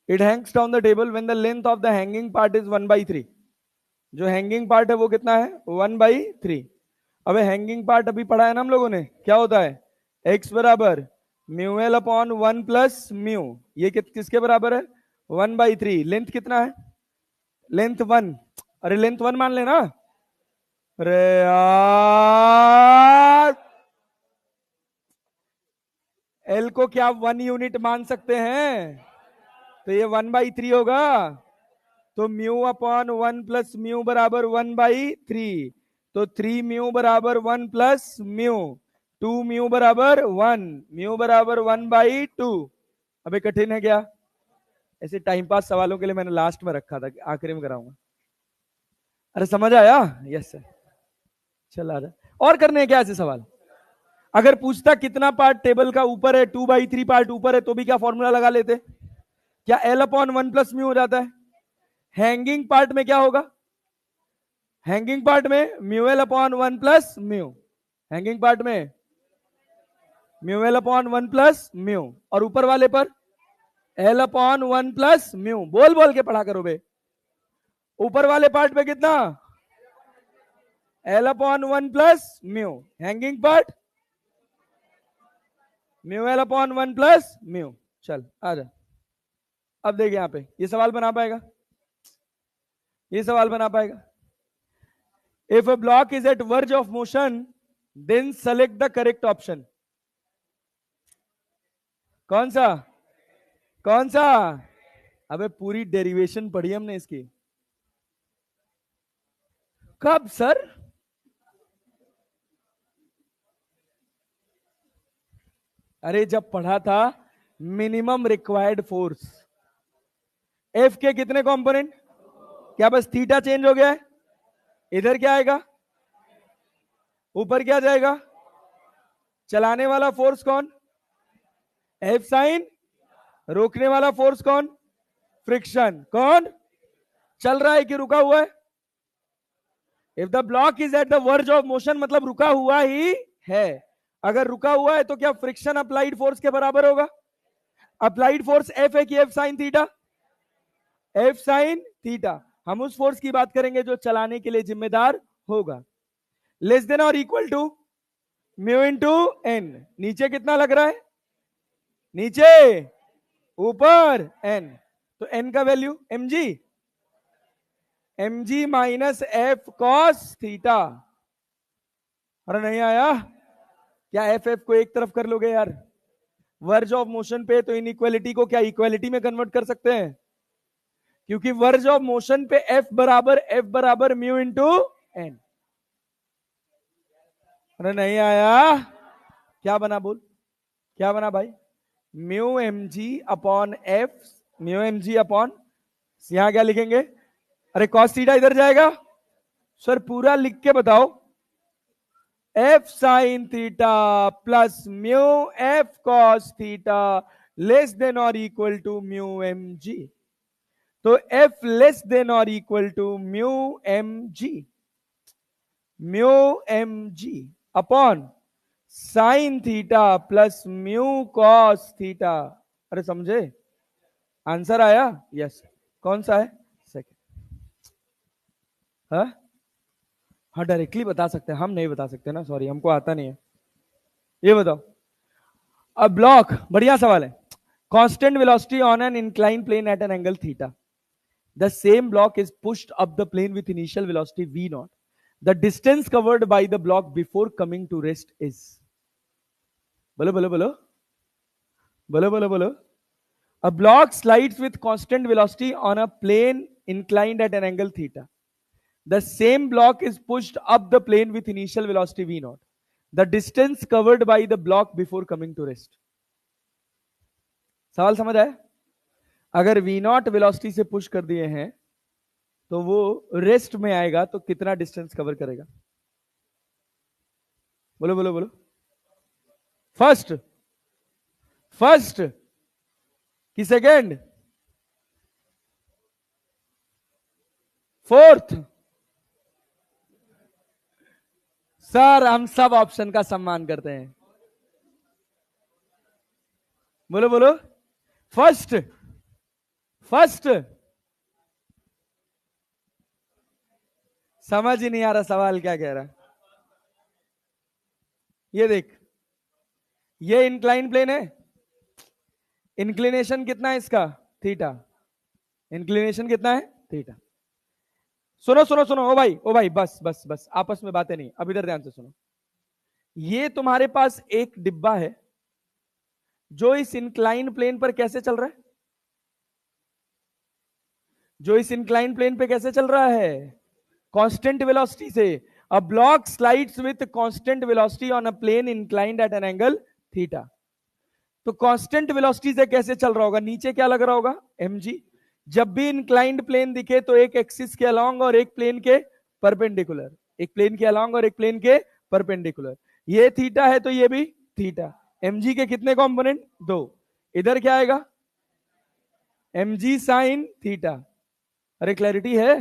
It Hanks down the table when the length of the hanging part is 1/3। जो हैंगिंग पार्ट है वो कितना है? 1/3। अब हैंगिंग पार्ट अभी पढ़ा है ना हम लोगों ने, क्या होता है? x बराबर mu L upon 1 plus mu. ये किसके बराबर है? 1/3। लेंथ कितना है? लेंथ 1। अरे लेंथ 1 मान लेना। अरे यार, एल को क्या 1 यूनिट मान सकते हैं? तो ये 1/3 होगा। तो म्यू अपॉन 1 प्लस म्यू बराबर 1/3। तो 3 म्यू बराबर 1 प्लस म्यू। 2 म्यू बराबर 1, म्यू बराबर 1/2। अबे कठिन है क्या? ऐसे टाइम पास सवालों के लिए मैंने लास्ट में रखा था, आखिरी में कराऊंगा। अरे समझ आया? Yes sir. चल आ जा। और करने हैं क्या ऐसे सवाल? अगर पूछता कितना पार्ट टेबल का ऊपर है, 2/3 पार्ट ऊपर है, तो भी क्या फॉर्मूला लगा लेते? क्या L/1 + म्यू हो जाता है? हैंगिंग पार्ट में क्या होगा? हैंगिंग पार्ट में μL/1 + म्यू। हैंगिंग पार्ट में μL/1 + म्यू, और ऊपर वाले पर L/1 + म्यू। बोल बोल के पढ़ा करो बे। ऊपर वाले पार्ट पे कितना? L/1 + mu. Hanging part μL/1 + mu. चल आ जा। अब देख यहां पे, ये सवाल बना पाएगा? ये सवाल बना पाएगा? If a block is at verge of motion, then select the correct option. कौन सा? कौन सा? अबे पूरी डेरिवेशन पढ़ी हमने इसकी। कब सर? अरे जब पढ़ा था मिनिमम रिक्वायर्ड फोर्स। एफ के कितने कंपोनेंट? क्या बस थीटा चेंज हो गया है? इधर क्या आएगा? ऊपर क्या जाएगा? चलाने वाला फोर्स कौन? F sine. रोकने वाला फोर्स कौन? फ्रिक्शन। कौन? चल रहा है कि रुका हुआ है? If the block is at the verge of motion, मतलब रुका हुआ ही है। अगर रुका हुआ है तो क्या फ्रिक्शन अप्लाइड फोर्स के बराबर होगा? अप्लाइड फोर्स एफ है कि F sine theta? F sine theta. हम उस फोर्स की बात करेंगे जो चलाने के लिए जिम्मेदार होगा। लेस देन और equal to mu into N. नीचे कितना लग रहा है? नीचे, ऊपर एन। तो एन का value mg minus F cos theta. अरे नहीं आया? क्या एफ एफ को एक तरफ कर लोगे यार? वर्ज ऑफ मोशन पे तो इनइक्वालिटी को क्या इक्वालिटी में कन्वर्ट कर सकते हैं? क्योंकि वर्ज ऑफ मोशन पे एफ बराबर म्यू इंटू एन। अरे नहीं आया? क्या बना बोल? क्या बना भाई? Mu M G upon F. Mu M G upon, यहां क्या लिखेंगे? अरे कॉस थीटा इधर जाएगा। सर पूरा लिख के बताओ। F sine theta plus mu F cos theta less than और equal to mu M G. तो एफ लेस देन और equal to mu M G upon sine theta plus mu cos theta. अरे समझे? Answer आया? Yes. कौन सा है? Second. हाँ डायरेक्टली बता सकते हैं, हम नहीं बता सकते ना, सॉरी हमको आता नहीं है। ये बताओ, अ ब्लॉक, बढ़िया सवाल है। Constant velocity on an incline plane at an angle theta. The same block is pushed up the plane with initial velocity v naught. The distance covered by the block before coming to rest is. बोलो बोलो बोलो बोलो बोलो बोलो। A block slides with constant velocity on a plane inclined at an angle theta. The same block is pushed up the plane with initial velocity v naught. The distance covered by the block before coming to rest. सवाल समझ आया? अगर v naught velocity से push कर दिए हैं तो वो रेस्ट में आएगा तो कितना डिस्टेंस कवर करेगा? बोलो बोलो बोलो। फर्स्ट कि सेकेंड? फोर्थ? सर हम सब ऑप्शन का सम्मान करते हैं। बोलो बोलो। फर्स्ट समझ ही नहीं आ रहा सवाल क्या कह रहा। ये देख, ये इंक्लाइन प्लेन है। इंक्लिनेशन कितना है इसका? थीटा। इंक्लिनेशन कितना है? थीटा। सुनो सुनो सुनो, ओ भाई बस आपस में बातें नहीं, अब इधर ध्यान से सुनो। ये तुम्हारे पास एक डिब्बा है जो इस इंक्लाइन प्लेन पर कैसे चल रहा है? जो इस इंक्लाइन प्लेन पे कैसे चल रहा है? कांस्टेंट वेलोसिटी से। A block slides with constant velocity on a plane inclined at an angle theta. तो कांस्टेंट वेलोसिटी से कैसे चल रहा होगा? नीचे क्या लग रहा होगा? mg। जब भी इंक्लाइंड प्लेन दिखे तो एक एक्सिस के अलोंग और एक प्लेन के परपेंडिकुलर, एक प्लेन के अलॉन्ग और एक प्लेन के परपेंडिकुलर। ये थीटा है तो ये भी थीटा। mg के कितने कंपोनेंट? दो। इधर क्या आएगा? mg sign theta. अरे क्लैरिटी है?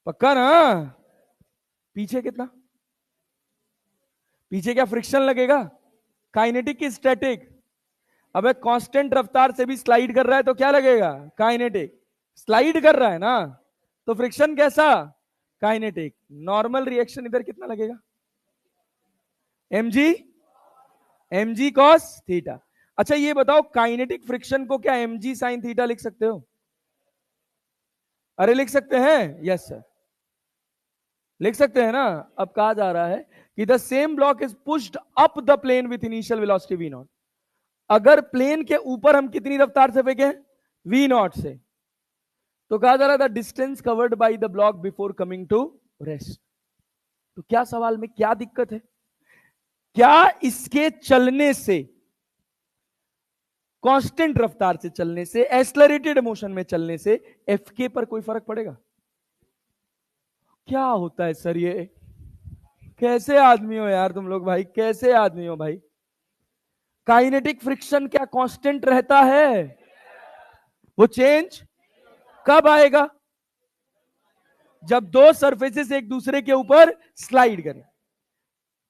पक्का ना? पीछे कितना? पीछे क्या फ्रिक्शन लगेगा? काइनेटिक की स्टैटिक? अबे कांस्टेंट रफ्तार से भी स्लाइड कर रहा है तो क्या लगेगा? काइनेटिक। स्लाइड कर रहा है ना, तो फ्रिक्शन कैसा? काइनेटिक। नॉर्मल रिएक्शन इधर कितना लगेगा? mg, mg cos theta. अच्छा ये बताओ, काइनेटिक फ्रिक्शन को क्या mg साइन थीटा लिख सकते हो? अरे लिख सकते हैं, यस सर, लिख सकते हैं ना। अब कहा जा रहा है कि the same block is pushed up the plane with initial velocity V naught. अगर प्लेन के ऊपर हम कितनी रफ्तार से फेंके? वी नॉट से। तो कहा जा रहा था distance covered by the block before coming to rest. तो क्या सवाल में क्या दिक्कत है? क्या इसके चलने से, कांस्टेंट रफ्तार से चलने से, एक्सेलरेटेड मोशन में चलने से एफ के पर कोई फर्क पड़ेगा? क्या होता है सर ये? कैसे आदमी हो यार तुम लोग भाई, कैसे आदमी हो भाई? काइनेटिक फ्रिक्शन क्या कांस्टेंट रहता है? वो चेंज कब आएगा? जब दो सरफेसेस एक दूसरे के ऊपर स्लाइड करें।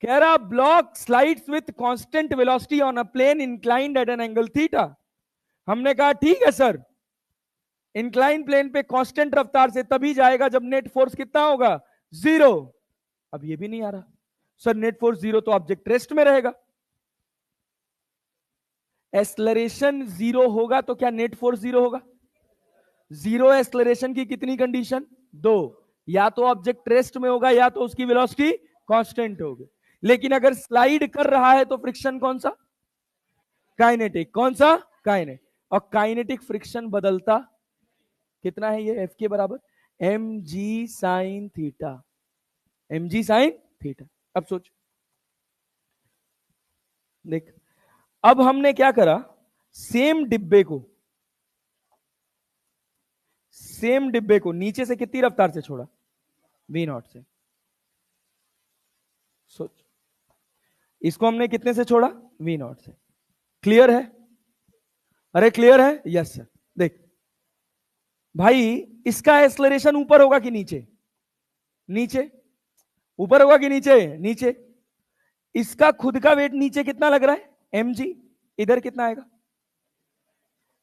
कह रहा block slides with constant velocity on a plane inclined at an angle theta. हमने कहा ठीक है सर, इंक्लाइन प्लेन पे कांस्टेंट रफ्तार से तभी जाएगा जब नेट फोर्स कितना होगा? जीरो। अब ये भी नहीं आ रहा सर, नेट फोर्स जीरो तो ऑब्जेक्ट रेस्ट में रहेगा। एक्सलरेशन जीरो होगा तो क्या नेट फोर्स जीरो होगा? जीरो एक्सलरेशन की कितनी कंडीशन? दो, या तो ऑब्जेक्ट रेस्ट में होगा या तो उसकी वेलोसिटी कांस्टेंट होगी। लेकिन अगर स्लाइड कर रहा है तो फ्रिक्शन कौन सा? काइनेटिक। कौन सा? काइनेटिक। और काइनेटिक फ्रिक्शन बदलता कितना है? ये एफ के बराबर M G sine theta. M G sine theta. अब सोच, देख, अब हमने क्या करा, सेम डिब्बे को नीचे से कितनी रफ्तार से छोड़ा? वी नॉट से। सोच, इसको हमने कितने से छोड़ा? वी नॉट से। क्लियर है? अरे क्लियर है? Yes sir. देख भाई, इसका एक्सलरेशन ऊपर होगा कि नीचे? नीचे। ऊपर होगा कि नीचे? नीचे। इसका खुद का वेट नीचे कितना लग रहा है? mg। इधर कितना आएगा?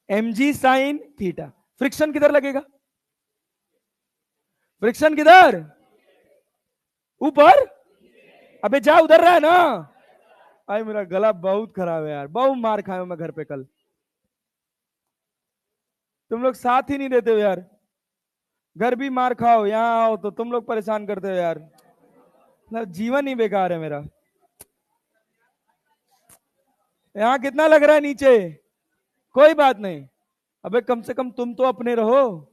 mg sine theta. फ्रिक्शन किधर लगेगा? फ्रिक्शन किधर? ऊपर। अबे जा, उधर रहा है ना। अरे मेरा गला बहुत खराब है यार, बहुत मार खाया मैं घर पे कल। तुम लोग साथ ही नहीं देते हो यार। घर भी मार खाओ, यहाँ आओ तो तुम लोग परेशान करते हो यार। मतलब जीवन ही बेकार है मेरा। यहाँ कितना लग रहा है नीचे? कोई बात नहीं। अबे कम से कम तुम तो अपने रहो।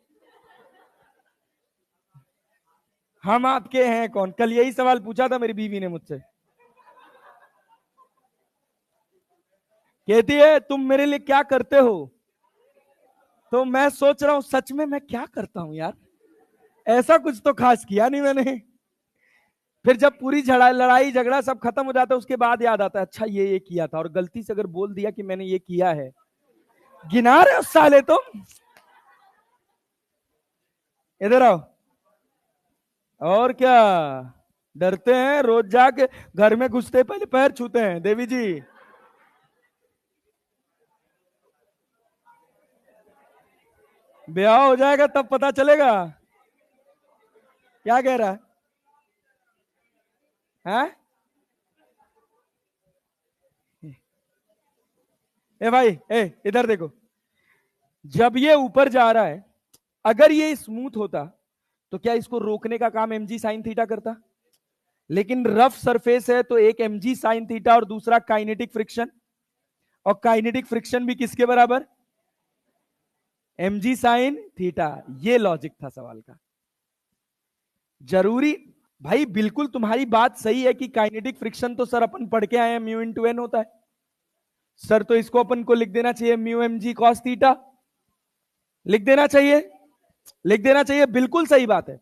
हम आपके हैं कौन? कल यही सवाल पूछा था मेरी बीवी ने मुझसे। कहती है तुम मेरे लिए क्या करते हो? तो मैं सोच रहा हूं सच में मैं क्या करता हूं यार, ऐसा कुछ तो खास किया नहीं मैंने। फिर जब पूरी लड़ाई झगड़ा सब खत्म हो जाता है उसके बाद याद आता है, अच्छा ये किया था, और गलती से अगर बोल दिया कि मैंने ये किया है। गिना रहे हो साले तुम? इधर आओ। और क्या, डरते हैं? रोज जाके घर में घुसते पहले पैर छूते हैं, देवी जी। ब्याह हो जाएगा तब पता चलेगा। क्या कह रहा है? ए भाई, ए इधर देखो, जब ये ऊपर जा रहा है, अगर ये स्मूथ होता तो क्या इसको रोकने का काम mg साइन थीटा करता? लेकिन रफ सरफेस है तो एक mg साइन थीटा और दूसरा काइनेटिक फ्रिक्शन, और काइनेटिक फ्रिक्शन भी किसके बराबर? mg sine theta. ये लॉजिक था सवाल का। जरूरी भाई, बिल्कुल तुम्हारी बात सही है कि काइनेटिक फ्रिक्शन तो सर अपन पढ़ के आए हैं, म्यू इंटू एन होता है सर, तो इसको अपन को लिख देना चाहिए म्यू mg cos थीटा। लिख देना चाहिए, लिख देना चाहिए, बिल्कुल सही बात है।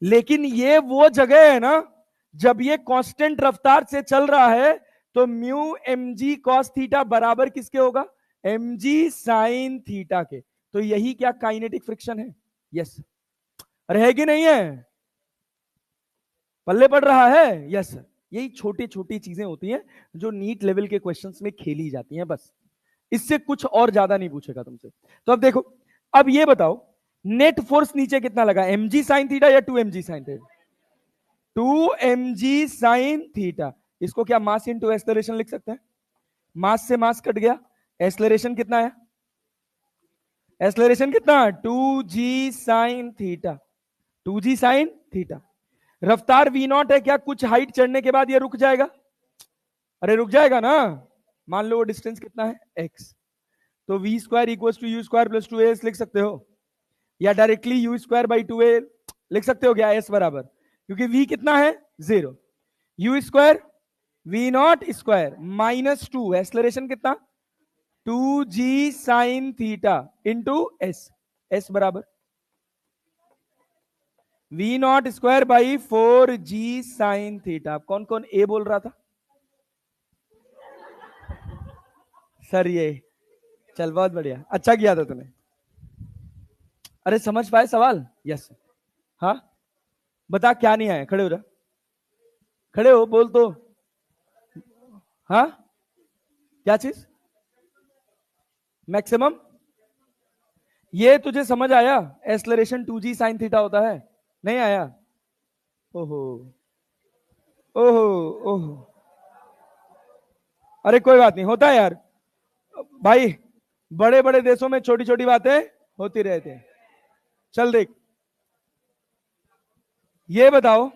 लेकिन ये वो जगह है ना जब ये कांस्टेंट रफ्तार से चल रहा है तो mu M G cos theta बराबर किसके होगा? एम जी साइन थीटा के। तो यही क्या काइनेटिक फ्रिक्शन है? यस। अरे है कि नहीं है? पल्ले पड़ रहा है? Yes sir. यही छोटी छोटी चीजें होती हैं जो नीट लेवल के क्वेश्चंस में खेली जाती हैं, बस इससे कुछ और ज्यादा नहीं पूछेगा तुमसे। तो अब देखो, अब ये बताओ नेट फोर्स नीचे कितना लगा? एम जी साइन थीटा या 2 mg sine theta? 2 mg sine theta. इसको क्या मास इंटू एक्सेलरेशन लिख सकते हैं? मास से मास कट गया, एक्सेलरेशन कितना है? एक्सेलरेशन कितना? 2g sine theta. 2g sine theta. रफ्तार v नॉट है, क्या कुछ हाइट चढ़ने के बाद ये रुक जाएगा? अरे रुक जाएगा ना। मान लो वो डिस्टेंस कितना है? x। तो v square equal to U square plus 2as लिख सकते हो, या directly you square by 2a लिख सकते हो क्या? s बराबर, क्योंकि v कितना है? 0। You square v naught square minus 2, acceleration कितना? 2g sine theta into s। s बराबर v naught square by 4g sine theta. कौन कौन a बोल रहा था? सर ये, चल बहुत बढ़िया, अच्छा किया था तूने। अरे समझ पाए सवाल? यस। हाँ बता क्या नहीं आया? खड़े हो जा, खड़े हो, बोल तो। हाँ क्या चीज? मैक्सिमम। ये तुझे समझ आया? एक्सलरेशन 2g साइन थीटा होता है? नहीं आया? ओहो, ओहो, ओहो। अरे कोई बात नहीं, होता है यार भाई, बड़े बड़े देशों में छोटी छोटी बातें होती रहती हैं। चल देख, ये बताओ।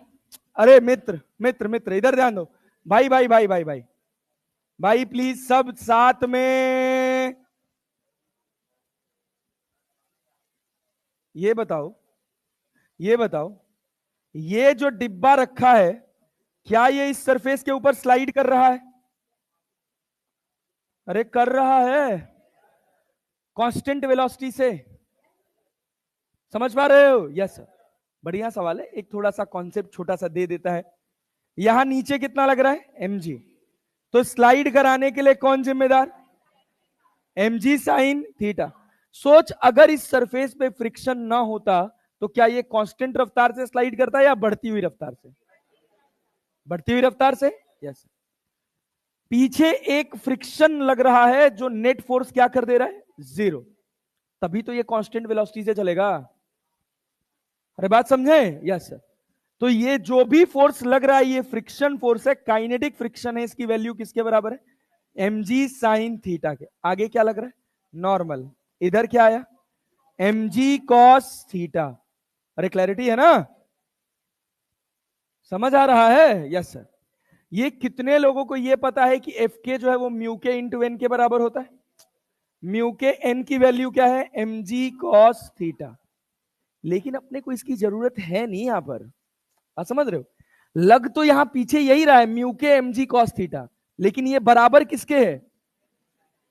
अरे मित्र मित्र मित्र इधर ध्यान दो। भाई भाई भाई भाई भाई भाई प्लीज सब साथ में। ये बताओ, ये बताओ, ये जो डिब्बा रखा है क्या ये इस सरफेस के ऊपर स्लाइड कर रहा है? अरे कर रहा है, कांस्टेंट वेलोसिटी से। समझ पा रहे हो? Yes sir. बढ़िया सवाल है, एक थोड़ा सा कॉन्सेप्ट छोटा सा दे देता है। यहां नीचे कितना लग रहा है? mg। तो स्लाइड कराने के लिए कौन जिम्मेदार? mg sine theta. सोच अगर इस सरफेस पे फ्रिक्शन ना होता तो क्या ये कांस्टेंट रफ्तार से स्लाइड करता है या बढ़ती हुई रफ्तार से? बढ़ती हुई रफ्तार से। यस। पीछे एक फ्रिक्शन लग रहा है जो नेट फोर्स क्या कर दे रहा है? 0। तभी तो ये कांस्टेंट वेलोसिटी से चलेगा। अरे बात समझे? Yes sir. तो ये जो भी फोर्स लग रहा है ये फ्रिक्शन फोर्स है, काइनेटिक फ्रिक्शन है। इसकी वैल्यू किसके बराबर है? mg साइन थीटा के। आगे क्या लग रहा है? नॉर्मल। इधर क्या आया? mg cos theta. अरे क्लैरिटी है ना? समझ आ रहा है? Yes sir. ये कितने लोगों को ये पता है कि एफ के जो है वो म्यू के इंटू एन के बराबर होता है? म्यू के एन की वैल्यू क्या है? mg cos theta. लेकिन अपने को इसकी जरूरत है नहीं यहां पर, आप समझ रहे हो? लग तो यहां पीछे यही रहा है, म्यू के mg cos थीटा, लेकिन ये बराबर किसके है?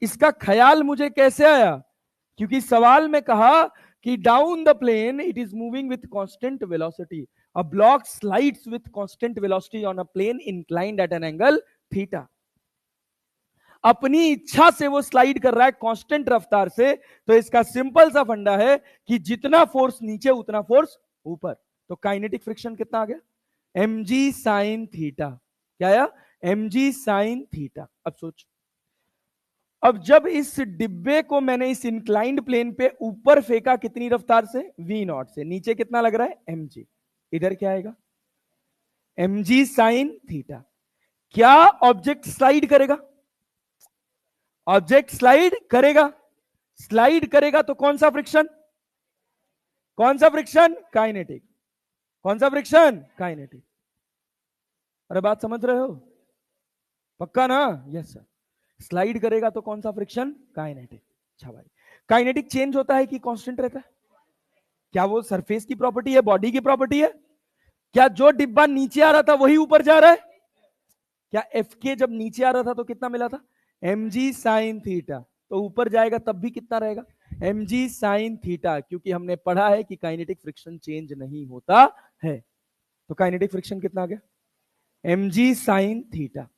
इसका ख्याल मुझे कैसे आया? क्योंकि सवाल में कहा कि down the plane it is moving with constant velocity, a block slides with constant velocity on a plane inclined at an angle theta. अपनी इच्छा से वो स्लाइड कर रहा है कांस्टेंट रफ्तार से। तो इसका सिंपल सा फंडा है कि जितना फोर्स नीचे उतना फोर्स ऊपर। तो काइनेटिक फ्रिक्शन कितना आ गया? mg sine theta. क्या आया? mg sign theta. अब सोच, अब जब इस डिब्बे को मैंने इस इंक्लाइंड प्लेन पे ऊपर फेंका कितनी रफ्तार से? v नॉट से। नीचे कितना लग रहा है? mg। इधर क्या आएगा? mg sine theta. क्या ऑब्जेक्ट स्लाइड करेगा? ऑब्जेक्ट स्लाइड करेगा। स्लाइड करेगा तो कौन सा फ्रिक्शन? कौन सा फ्रिक्शन? काइनेटिक। कौन सा फ्रिक्शन? काइनेटिक। अरे बात समझ रहे हो? पक्का ना? Yes sir. स्लाइड करेगा तो कौन सा फ्रिक्शन? काइनेटिक। अच्छा भाई, काइनेटिक चेंज होता है कि कांस्टेंट रहता है? क्या वो सरफेस की प्रॉपर्टी है, बॉडी की प्रॉपर्टी है? क्या जो डिब्बा नीचे आ रहा था वही ऊपर जा रहा है? क्या एफ के जब नीचे आ रहा था तो कितना मिला था? mg sine theta. तो ऊपर जाएगा तब भी कितना रहेगा? mg साइन थीटा, क्योंकि हमने पढ़ा है कि काइनेटिक फ्रिक्शन चेंज नहीं होता है। तो काइनेटिक फ्रिक्शन कितना आ गया, mg साइन थीटा।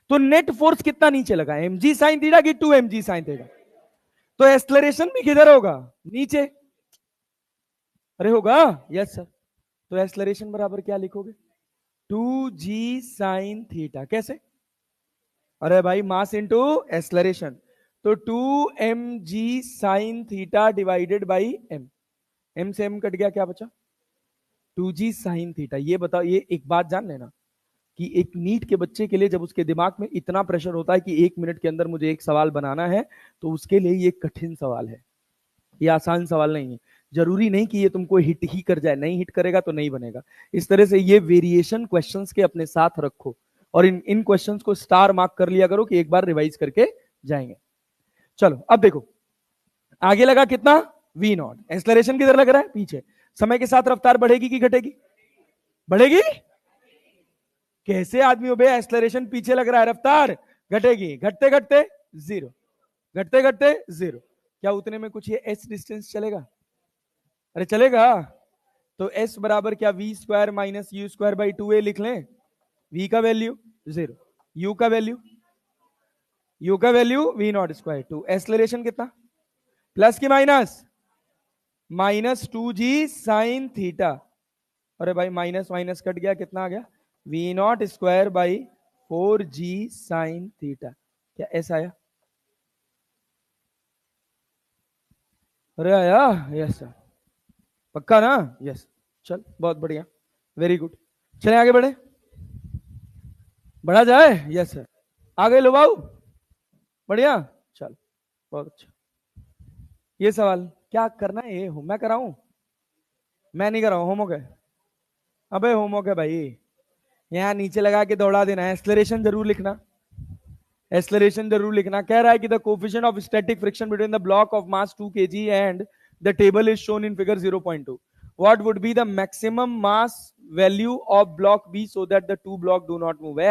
तो नेट फोर्स कितना नीचे लगा, mg साइन थीटा की 2mg साइन थीटा। तो एक्सलरेशन भी किधर होगा, नीचे। अरे होगा, यस सर। तो एक्सलरेशन बराबर क्या लिखोगे, 2g साइन थीटा। कैसे, अरे भाई मास इंटू एक्सलरेशन, तो 2mg sine theta divided by m। m से m कट गया, क्या बचा, 2g साइन थीटा। ये बताओ, ये एक बात जान लेना कि एक नीट के बच्चे के लिए जब उसके दिमाग में इतना प्रेशर होता है कि 1 मिनट के अंदर मुझे एक सवाल बनाना है, तो उसके लिए ये कठिन सवाल है, ये आसान सवाल नहीं है। जरूरी नहीं कि ये तुमको हिट ही कर जाए, नहीं हिट करेगा तो नहीं बनेगा। इस तरह से ये वेरिएशन क्वेश्चंस के अपने साथ रखो और इन क्वेश्चंस को स्टार मार्क कर लिया करो कि एक बार रिवाइज करके जाएंगे। चलो अब देखो, आगे लगा कितना, v नॉट। एक्सलरेशन किधर लग रहा है, पीछे। समय के साथ रफ्तार बढ़ेगी कि घटेगी, बढ़ेगी। कैसे आदमी हो बे, एक्सलरेशन पीछे लग रहा है, रफ्तार घटेगी। घटते घटते जीरो, घटते घटते जीरो। क्या उतने में कुछ ये s डिस्टेंस चलेगा, अरे चलेगा। तो s बराबर क्या, V square minus U square by 2a लिख लें। v का वैल्यू 0, u का value v naught square 2। Acceleration कितना, प्लस की minus, minus 2g sine theta. अरे भाई माइनस माइनस कट गया, कितना आ गया, v naught square by 4g sine theta. क्या ऐसा आया, अरे आया, यस सर, पक्का ना, यस। चल बहुत बढ़िया, वेरी गुड। चले आगे बढ़े, बढ़ा जाए, यस सर। आ गए लो बाबू, बढ़िया, चल बहुत अच्छा। ये सवाल क्या करना है, ये मैं कराऊं, मैं नहीं कराऊं, होमवर्क है। अबे होमवर्क है भाई, यहाँ नीचे लगा के दौड़ा देना है। एक्सलरेशन जरूर लिखना, एक्सलरेशन जरूर लिखना। कह रहा है कि the coefficient of static friction between the block of mass 2 kg and the table is shown in figure 0.2। What would be the maximum mass value of block B so that the two block do not move.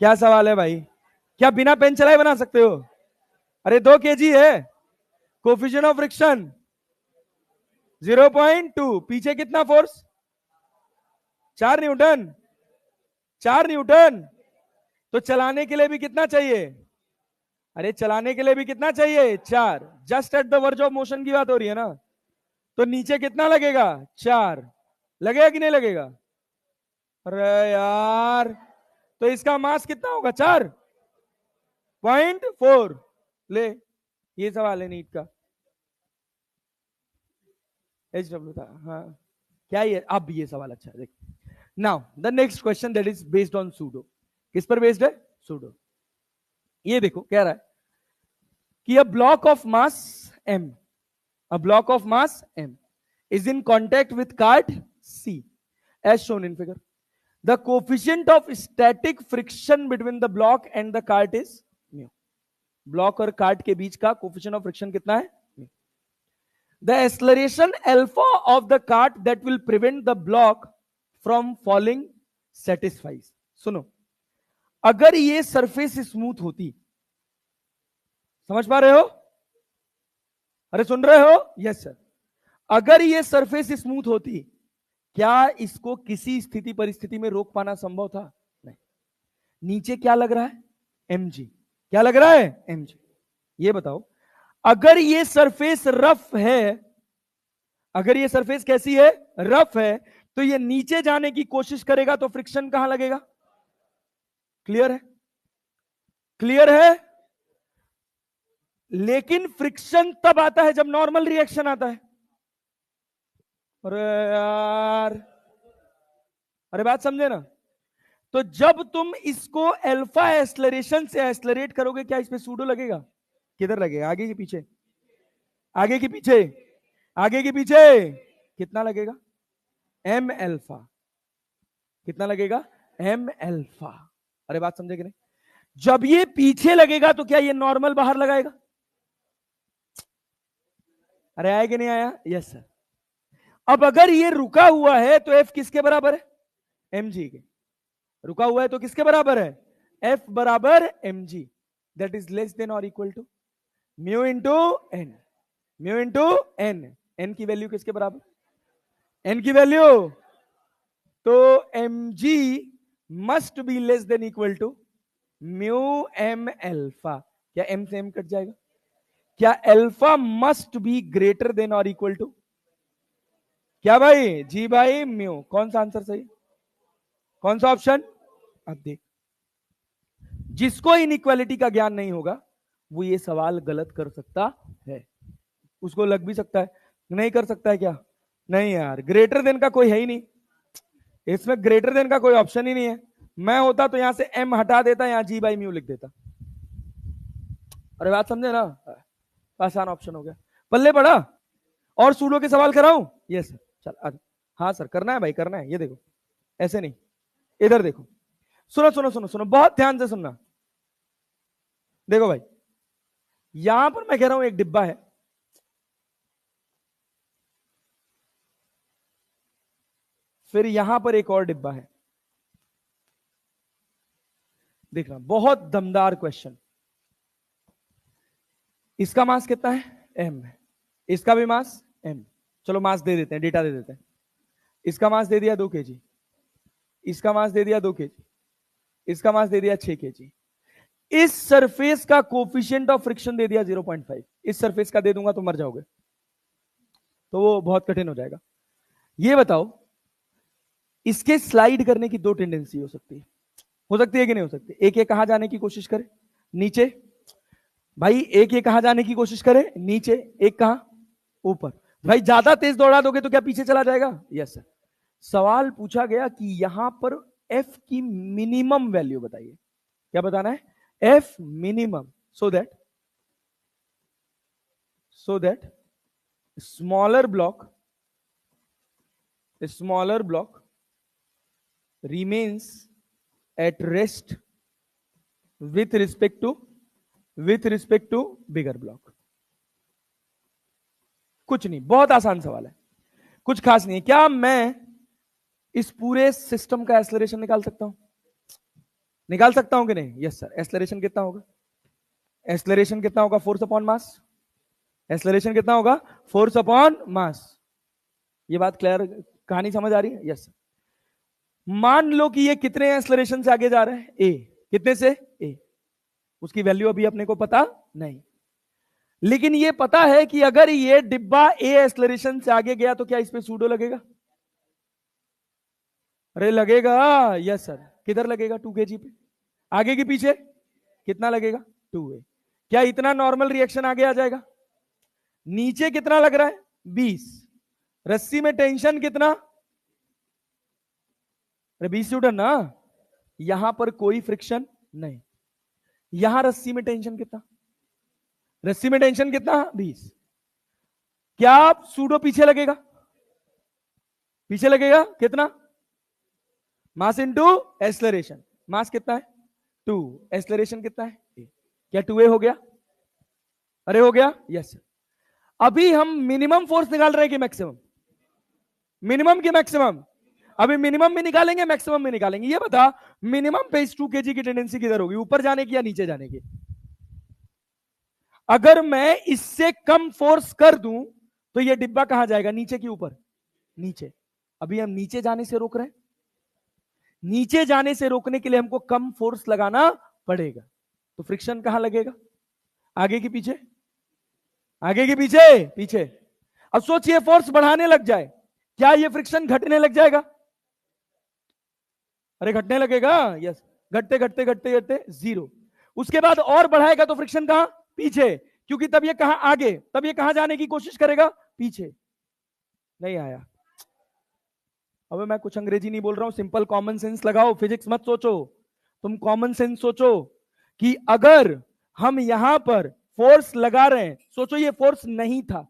क्या सवाल है भाई, क्या बिना pen चलाए बना सकते हो, अरे 2 kg है, कोफिशिएंट ऑफ फ्रिक्शन 0.2, पीछे कितना फोर्स, 4 न्यूटन, 4 न्यूटन। तो चलाने के लिए भी कितना चाहिए, अरे चलाने के लिए भी कितना चाहिए, 4। Just at the verge of motion की बात हो रही है ना, तो नीचे कितना लगेगा, 4। लगेगा कि नहीं लगेगा, अरे यार, तो इसका मास कितना होगा, 4.4। ले, ये सवाल है नीट का, HW था, हाँ। क्या ये, अब ये सवाल अच्छा है, देख। Now the next question that is based on pseudo. किस पर बेस्ड है, सूडो। ये देखो, कह रहा है कि a block of mass m, a block of mass m is in contact with cart C as shown in figure. The coefficient of static friction between the block and the cart is mu. Block और cart के बीच का coefficient of friction कितना है, the acceleration alpha of the cart that will prevent the block from falling satisfies. सुनो, अगर ये surface smooth होती, समझ पा रहे हो, अरे सुन रहे हो, यस सर। अगर ये सरफेस स्मूथ होती, क्या इसको किसी स्थिति परिस्थिति में रोक पाना संभव था, नहीं। नीचे क्या लग रहा है, mg। क्या लग रहा है, mg। ये बताओ, अगर ये सरफेस रफ है, अगर ये सरफेस कैसी है, रफ है, तो ये नीचे जाने की कोशिश करेगा तो फ्रिक्शन कहां लगेगा, क्लियर है, क्लियर है। लेकिन फ्रिक्शन तब आता है जब नॉर्मल रिएक्शन आता है। अरे यार, अरे बात समझे ना। तो जब तुम इसको अल्फा एक्सलरेशन से एक्सलरेट करोगे, क्या इसमें सूडो लगेगा, किधर लगेगा, आगे के पीछे, आगे के पीछे, आगे के पीछे, कितना लगेगा, एम अल्फा। कितना लगेगा, एम अल्फा। अरे बात समझे कि नहीं। जब ये पीछे लगेगा तो क्या ये नॉर्मल बाहर लगाएगा, अरे आया कि नहीं आया, यस सर। अब अगर ये रुका हुआ है तो एफ किसके बराबर है, mg के। रुका हुआ है तो किसके बराबर है, एफ बराबर mg, that is less than और equal to mu into N, mu into N. N की वैल्यू किसके बराबर, एन की वैल्यू तो mg must be less than equal to mu M alpha. क्या m से m कट जाएगा? क्या alpha must be greater than और इक्वल टू क्या भाई? जी भाई म्यू। कौन सा आंसर सही? कौन सा ऑप्शन? अब देख, जिसको इनइक्वालिटी का ज्ञान नहीं होगा वो ये सवाल गलत कर सकता है। उसको लग भी सकता है, नहीं कर सकता है क्या? नहीं यार, ग्रेटर देन का कोई है ही नहीं इसमें, ग्रेटर देन का कोई ऑप्शन ही नहीं है। मैं होता तो यहां से m हटा देता, यहां जी बाई म्यू लिख देता। अरे बात समझे ना? आसान ऑप्शन हो गया, पल्ले पड़ा। और सूडो के सवाल कराऊं? यस सर, चल आ। हाँ सर, करना है भाई, करना है। ये देखो, ऐसे नहीं, इधर देखो। सुनो सुनो सुनो सुनो, बहुत ध्यान से सुनना। देखो भाई, यहां पर मैं कह रहा हूं एक डिब्बा है, फिर यहां पर एक और डिब्बा है। देखना, बहुत दमदार क्वेश्चन। इसका मास कितना है? m है। इसका भी मास m। चलो मास दे देते हैं, डेटा दे देते हैं। इसका मास दे दिया 2 kg, इसका मास दे दिया 2 kg, इसका मास दे दिया 6 kg। इस सरफेस का कोफिशिएंट ऑफ फ्रिक्शन दे दिया 0.5। इस सरफेस का दे दूंगा तो मर जाओगे, तो वो बहुत कठिन हो जाएगा। ये बताओ, इसके स्लाइड करने की 2 टेंडेंसी हो सकती है कि नहीं हो सकती? एक ये कहां जाने की कोशिश करे? नीचे। भाई एक ये कहां जाने की कोशिश करे? नीचे। एक कहां? ऊपर। भाई ज्यादा तेज दौड़ा दोगे तो क्या पीछे चला जाएगा? Yes sir. सवाल पूछा गया कि यहां पर एफ की मिनिमम वैल्यू बताइए। क्या बताना है? F minimum, so that smaller block remains at rest with respect to bigger block। कुछ नहीं, बहुत आसान सवाल है, कुछ खास नहीं है। क्या मैं इस पूरे सिस्टम का एक्सेलरेशन निकाल सकता हूं? निकाल सकता हूं कि नहीं? Yes sir. एक्सेलरेशन कितना होगा? एक्सेलरेशन कितना होगा? Force upon mass. एक्सेलरेशन कितना होगा? Force upon mass. ये बात क्लियर? कहानी समझ आ रही है? यस। मान लो कि ये कितने एक्सेलरेशन से आगे जा रहा है? ए। कितने से? ए। उसकी वैल्यू अभी अपने को पता नहीं, लेकिन ये पता है कि अगर ये डिब्बा ए एक्सेलरेशन से आगे गया तो क्या इस पे सूडो लगेगा? अरे लगेगा। Yes sir. किधर लगेगा? 2 kg पे। आगे की पीछे कितना लगेगा? 2a। क्या इतना नॉर्मल रिएक्शन आगे आ जाएगा? नीचे कितना लग रहा है? 20। रस्सी में टेंशन कितना? अरे 20 न्यूटन ना। यहां पर कोई फ्रिक्शन नहीं। यहां रस्सी में टेंशन कितना? रस्सी में टेंशन कितना? 20। क्या सूडो पीछे लगेगा? पीछे लगेगा कितना? Mass into acceleration. मास कितना है? 2। एक्सेलरेशन कितना है? a। क्या 2a हो गया? अरे हो गया। यस। अभी हम मिनिमम फोर्स निकाल रहे हैं कि मैक्सिमम? मिनिमम की मैक्सिमम? अभी मिनिमम में निकालेंगे, मैक्सिमम में निकालेंगे। ये बता, मिनिमम पे इस 2 kg की टेंडेंसी किधर होगी? ऊपर जाने की या नीचे जाने की? अगर मैं इससे कम फोर्स कर दूं तो ये डिब्बा कहां जाएगा? नीचे की ऊपर? नीचे। अभी हम नीचे जाने से रोक रहे हैं। नीचे जाने से रोकने के लिए हमको कम फोर्स लगाना पड़ेगा, तो फ्रिक्शन कहां लगेगा? आगे की पीछे? आगे की पीछे? पीछे। अब सोचिए, फोर्स बढ़ाने लग जाए, क्या ये फ्रिक्शन घटने लग जाएगा? अरे घटने लगेगा। यस। घटते घटते घटते घटते 0। उसके बाद और बढ़ाएगा तो फ्रिक्शन कहां? पीछे। क्योंकि तब ये कहां? आगे। तब ये कहां जाने की कोशिश करेगा? पीछे। नहीं आया। अबे मैं कुछ अंग्रेजी नहीं बोल रहा हूं, सिंपल कॉमन सेंस लगाओ, फिजिक्स मत सोचो, तुम कॉमन सेंस सोचो कि अगर हम यहां पर फोर्स लगा रहे हैं, सोचो ये फोर्स नहीं था,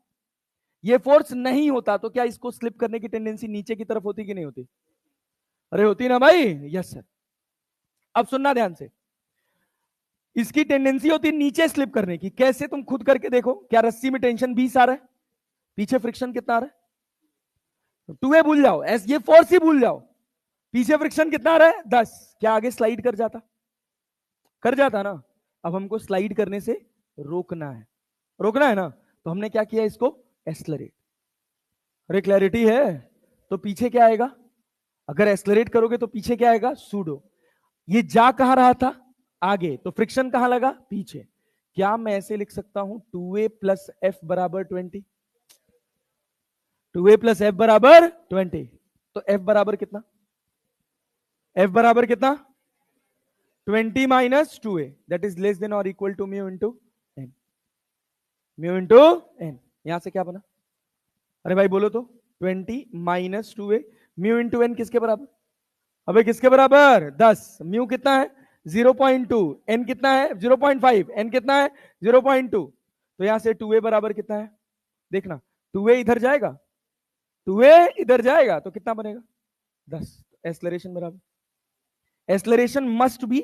ये फोर्स नहीं होता तो क्या इसको स्लिप करने की टेंडेंसी नीचे की तरफ होती कि नहीं होती? अरे होती ना भाई। Yes sir. अब सुनना ध्यान से, इसकी टेंडेंसी होती है नीचे स्लिप करने की। कैसे? तुम खुद करके देखो। क्या रस्सी में टेंशन 20 आ रहा है, पीछे फ्रिक्शन कितना आ रहा है? 2a भूल जाओ, ये फोर्स ही भूल जाओ, पीछे फ्रिक्शन कितना आ रहा है? 10। क्या आगे स्लाइड कर जाता? कर जाता ना। अब हमको स्लाइड करने से रोकना है, रोकना है ना, तो हमने क्या किया? इसको एक्सेलरेट। अरे क्लैरिटी है? तो पीछे क्या आएगा? अगर एक्सलरेट करोगे तो पीछे क्या आएगा, सूडो। ये जा कहां रहा था, आगे, तो फ्रिक्शन कहां लगा, पीछे। क्या मैं ऐसे लिख सकता हूं 2a प्लस एफ बराबर 20, 2a प्लस एफ बराबर 20। तो एफ बराबर कितना, एफ बराबर कितना, 20 minus 2a, that is less than और equal to mu into N, mu into N. यहां से क्या बना, अरे भाई बोलो तो, 20 minus 2a, mu into N किसके बराबर, अबे किसके बराबर, 10। म्यू कितना है 0.2, एन कितना है 0.5, एन कितना है 0.2। तो यहां से 2a बराबर कितना है, देखना 2a इधर जाएगा, 2a इधर जाएगा तो कितना बनेगा 10। एक्सलरेशन बराबर, acceleration must be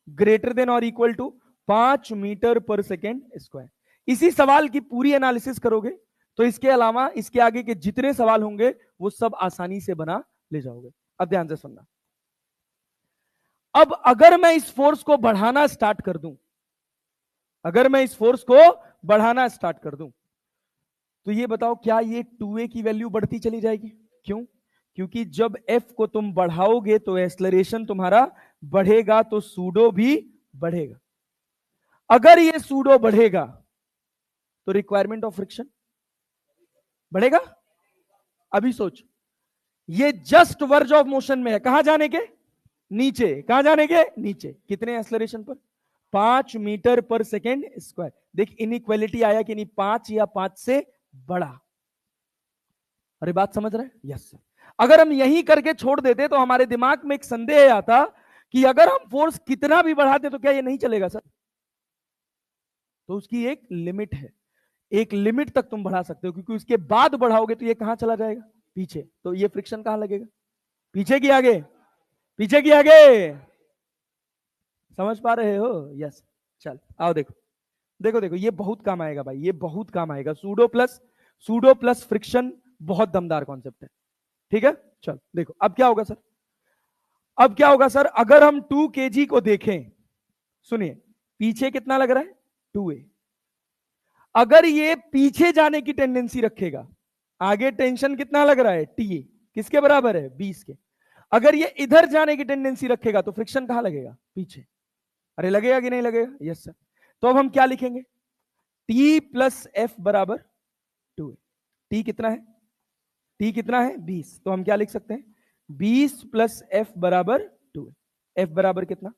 greater than और इक्वल टू 5 मीटर पर सेकेंड स्क्वायर। इसी सवाल की पूरी एनालिसिस करोगे तो इसके अलावा इसके आगे के जितने सवाल होंगे वो सब आसानी से बना ले जाओगे। अब ध्यान से सुनना, अब अगर मैं इस फोर्स को बढ़ाना स्टार्ट कर दूं, अगर मैं इस फोर्स को बढ़ाना स्टार्ट कर दूं, तो ये बताओ क्या ये 2a की वैल्यू बढ़ती चली जाएगी, क्यों, क्योंकि जब f को तुम बढ़ाओगे तो एक्सलरेशन तुम्हारा बढ़ेगा, तो सूडो भी बढ़ेगा। अगर ये सूडो बढ़ेगा तो रिक्वायरमेंट ऑफ फ्रिक्शन बढ़ेगा। अभी सोच, ये जस्ट वर्ज ऑफ मोशन में है, कहां जाने के, नीचे, कहां जाने के, नीचे। कितने एक्सलरेशन पर, 5 मीटर पर सेकेंड स्क्वायर। देख इनइक्वालिटी आया कि नहीं, 5 या 5 से बड़ा। अरे बात समझ रहे हैं, यस सर। अगर हम यही करके छोड़ देते तो हमारे दिमाग में एक संदेह आता कि अगर हम फोर्स कितना भी बढ़ाते तो क्या ये नहीं चलेगा सर, तो उसकी एक लिमिट है, एक लिमिट तक तुम बढ़ा सकते हो, क्योंकि उसके बाद बढ़ाओगे तो ये कहां चला जाएगा, पीछे। तो ये फ्रिक्शन कहां लगेगा, पीछे की आगे, पीछे की आगे। समझ पा रहे हो, यस। चल आओ देखो, देखो देखो ये बहुत काम आएगा भाई, ये बहुत काम आएगा। सूडो प्लस फ्रिक्शन बहुत दमदार कॉन्सेप्ट है, ठीक है। चल देखो अब क्या होगा सर, अब क्या होगा सर, अगर हम 2 kg को देखें, सुनिए पीछे कितना लग रहा है 2a, अगर ये पीछे जाने की टेंडेंसी रखेगा, आगे टेंशन कितना लग रहा है टी, किसके बराबर है 20 के। अगर ये इधर जाने की टेंडेंसी रखेगा तो फ्रिक्शन कहां लगेगा, पीछे। अरे लगेगा कि नहीं लगेगा, यस सर। तो अब हम क्या लिखेंगे, टी प्लस एफ बराबर 2a। टी कितना है, टी कितना है 20, तो हम क्या लिख सकते हैं 20 प्लस एफ बराबर 2a। एफ बराबर कितना,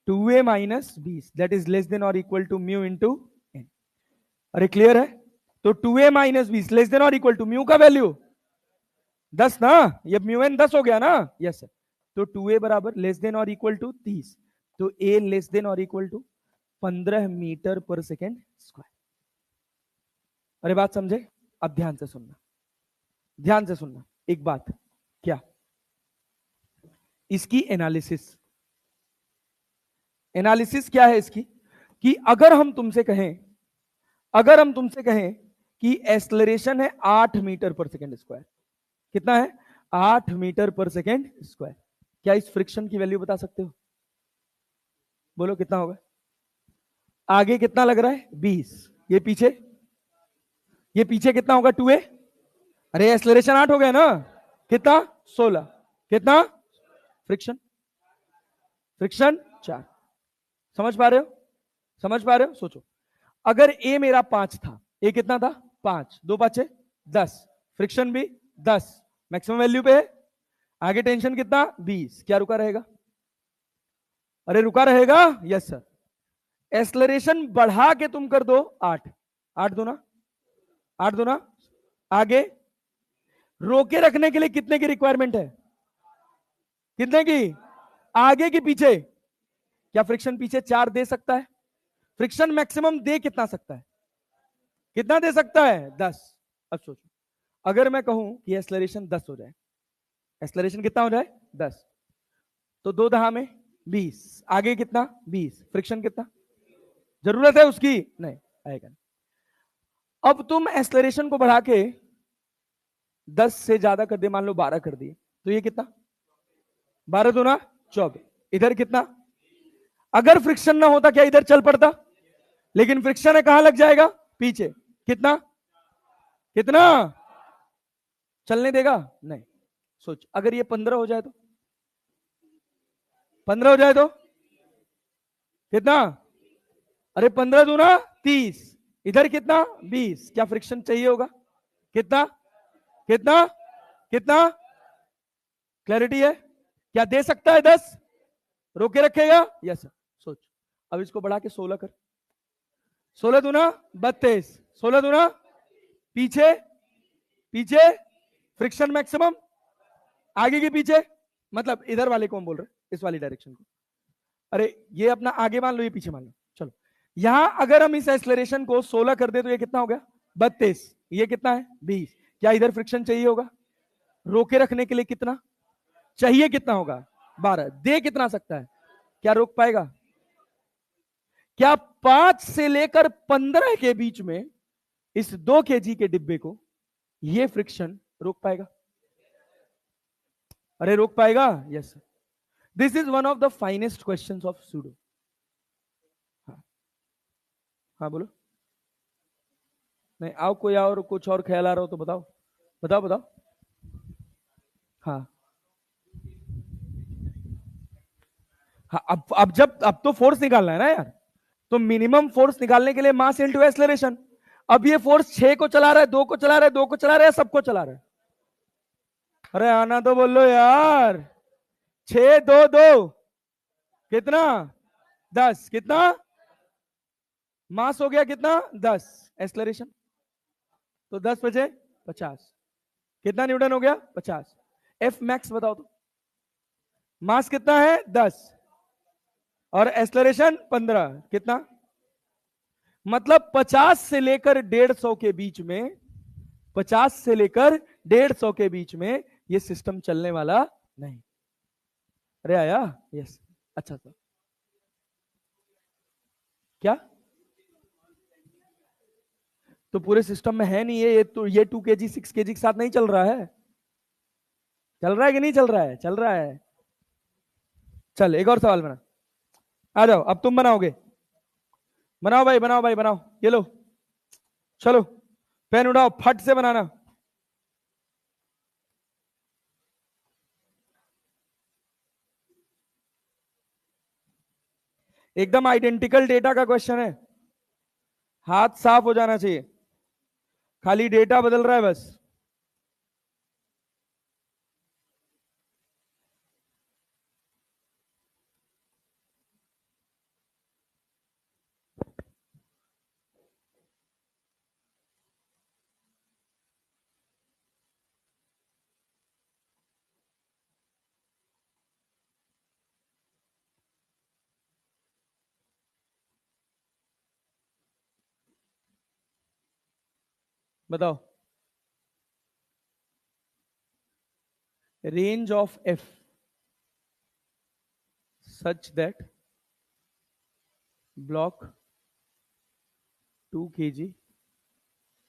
2a minus 20, that is less than और equal to mu into N. अरे क्लियर है, तो 2a माइनस 20 लेस देन और इक्वल टू म्यू का वैल्यू 10 ना, ये म्यू एन 10 हो गया ना, यस सर। तो 2a बराबर लेस देन और इक्वल टू 30, तो a लेस देन और इक्वल टू 15 मीटर पर सेकेंड स्क्वायर। अरे बात समझे, अब ध्यान से सुनना, ध्यान से सुनना एक बात, क्या इसकी एनालिसिस, एनालिसिस क्या है इसकी, कि अगर हम तुमसे कहें, अगर हम तुमसे कहें कि एक्सलरेशन है 8 मीटर पर सेकेंड स्क्वायर, कितना है 8 मीटर पर सेकेंड स्क्वायर, क्या इस फ्रिक्शन की वैल्यू बता सकते हो, बोलो कितना होगा। आगे कितना लग रहा है 20, ये पीछे, ये पीछे कितना होगा 2a। अरे एक्सलरेशन 8 हो गया ना, कितना 16, कितना फ्रिक्शन, फ्रिक्शन 4। समझ पा रहे हो, समझ पा रहे हो, सोचो अगर a मेरा 5 था, a कितना था 5, 2 5 10, फ्रिक्शन भी 10, मैक्सिमम वैल्यू पे है, आगे टेंशन कितना 20, क्या रुका रहेगा, अरे रुका रहेगा, यस सर। एक्सलरेशन बढ़ा के तुम कर दो 8, 8 दूना 8 दूना, आगे रोके रखने के लिए कितने की रिक्वायरमेंट है, कितने की, आगे की पीछे। क्या फ्रिक्शन पीछे 4 दे सकता है, फ्रिक्शन मैक्सिमम दे कितना सकता है, कितना दे सकता है 10। अब सोचो अगर मैं कहूं कि एक्सलरेशन 10 हो जाए, एक्सलरेशन कितना हो जाए 10, तो 2 दहा में 20, आगे कितना 20, फ्रिक्शन कितना, जरूरत है उसकी नहीं, आएगा नहीं। अब तुम एक्सलरेशन को बढ़ा के 10 से ज्यादा कर दिए, मान लो 12 कर दिए, तो ये कितना 12 दूना 24, इधर कितना, अगर फ्रिक्शन ना होता क्या इधर चल पड़ता, लेकिन फ्रिक्शन है कहां लग जाएगा पीछे, कितना, कितना चलने देगा नहीं। सोच, अगर ये 15 हो जाए तो, 15 हो जाए तो कितना? अरे 15 दूना 30, इधर कितना 20, क्या फ्रिक्शन चाहिए होगा? कितना कितना कितना? क्लैरिटी है? क्या दे सकता है 10? रोके रखेगा? Yes sir. सोच, अब इसको बढ़ा के 16 कर, 16 दूना 32, 16 दूना पीछे पीछे फ्रिक्शन मैक्सिमम, आगे के पीछे, मतलब इधर वाले को हम बोल रहे हैं, इस वाली डायरेक्शन को। अरे ये अपना आगे मान लो, ये पीछे मान लो। चलो, यहां अगर हम इस एक्सलरेशन को 16 कर दे तो ये कितना हो गया? 32। ये कितना है? 20। क्या इधर फ्रिक्शन चाहिए होगा? रोके रखने के लिए कितना चाहिए? कितना होगा? 12। दे कितना सकता है? क्या रोक पाएगा? क्या 5 से लेकर 15 के बीच में इस 2 kg के डिब्बे को ये फ्रिक्शन रोक पाएगा? अरे रोक पाएगा? Yes sir. This is one of the finest questions of pseudo. हाँ बोलो। नहीं, आओ, कोई और कुछ और ख्याल आ रहा हो तो बताओ, बताओ बताओ। हाँ हाँ, अब तो फोर्स निकालना है ना यार, तो मिनिमम फोर्स निकालने के लिए मास इनटू एक्सेलरेशन। अब ये फोर्स 6 को चला रहा है, 2 को चला रहा है, 2 को चला रहा है, सबको चला रहा है। अरे आना तो बोलो यार। 6 2 2 कितना? 10। कितना मास हो गया? कितना? 10। एक्सेलरेशन तो 10 बजे 50। कितना न्यूटन हो गया? 50। एफ मैक्स बताओ तो। मास कितना है? 10 और एक्सेलरेशन 15। कितना? मतलब 50 से लेकर 150 के बीच में, 50 से लेकर 150 के बीच में ये सिस्टम चलने वाला नहीं। अरे आया? यस। अच्छा था क्या? तो पूरे सिस्टम में है नहीं ये तो, ये 2 kg 6 kg के साथ नहीं चल रहा है? चल रहा है कि नहीं चल रहा है? चल रहा है। चल एक और सवाल बना, आ जाओ, अब तुम बनाओगे। बनाओ भाई, बनाओ भाई, बनाओ। ये लो, चलो पेन उठाओ, फट से बनाना। एकदम आइडेंटिकल डेटा का क्वेश्चन है, हाथ साफ हो जाना चाहिए, खाली डेटा बदल रहा है बस। बताओ। Range of F such that block 2 kg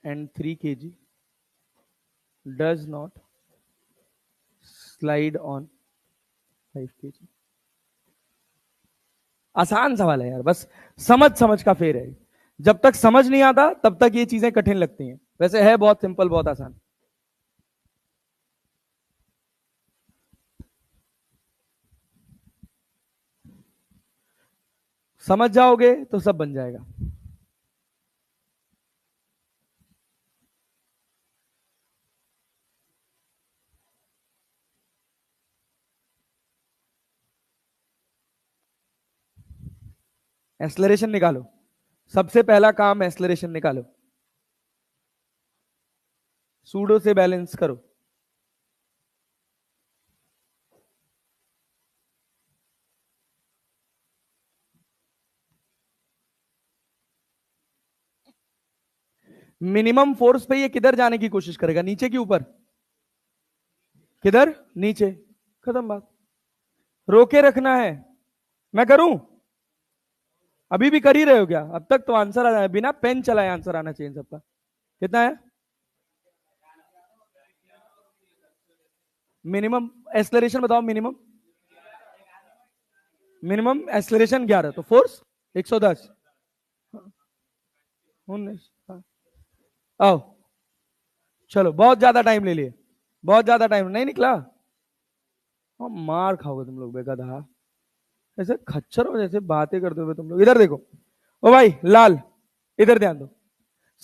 and 3 kg does not slide on 5 kg। आसान सवाल है यार, बस समझ समझ का फेर है। जब तक समझ नहीं आता तब तक ये चीजें कठिन लगती हैं, वैसे है बहुत सिंपल, बहुत आसान। समझ जाओगे तो सब बन जाएगा। एक्सलरेशन निकालो, सबसे पहला काम एक्सलरेशन निकालो, सूडो से बैलेंस करो। मिनिमम फोर्स पे ये किधर जाने की कोशिश करेगा? नीचे की ऊपर? किधर? नीचे। खत्म बात। रोके रखना है। मैं करूं? अभी भी कर ही रहे हो क्या? अब तक तो आंसर आ जाए, बिना पेन चलाए आंसर आना चाहिए सबका। कितना है मिनिमम एक्सेलरेशन? बताओ मिनिमम। मिनिमम एक्सेलरेशन 11, तो फोर्स 110। 19। आओ, चलो बहुत ज्यादा टाइम ले लिए, बहुत ज्यादा टाइम नहीं निकला। हाँ मार खाओगे तुम लोग बेगधा, ऐसे खच्चर हो जैसे बातें करते हुए तुम लोग। इधर देखो, ओ भाई लाल, इधर ध्यान दो,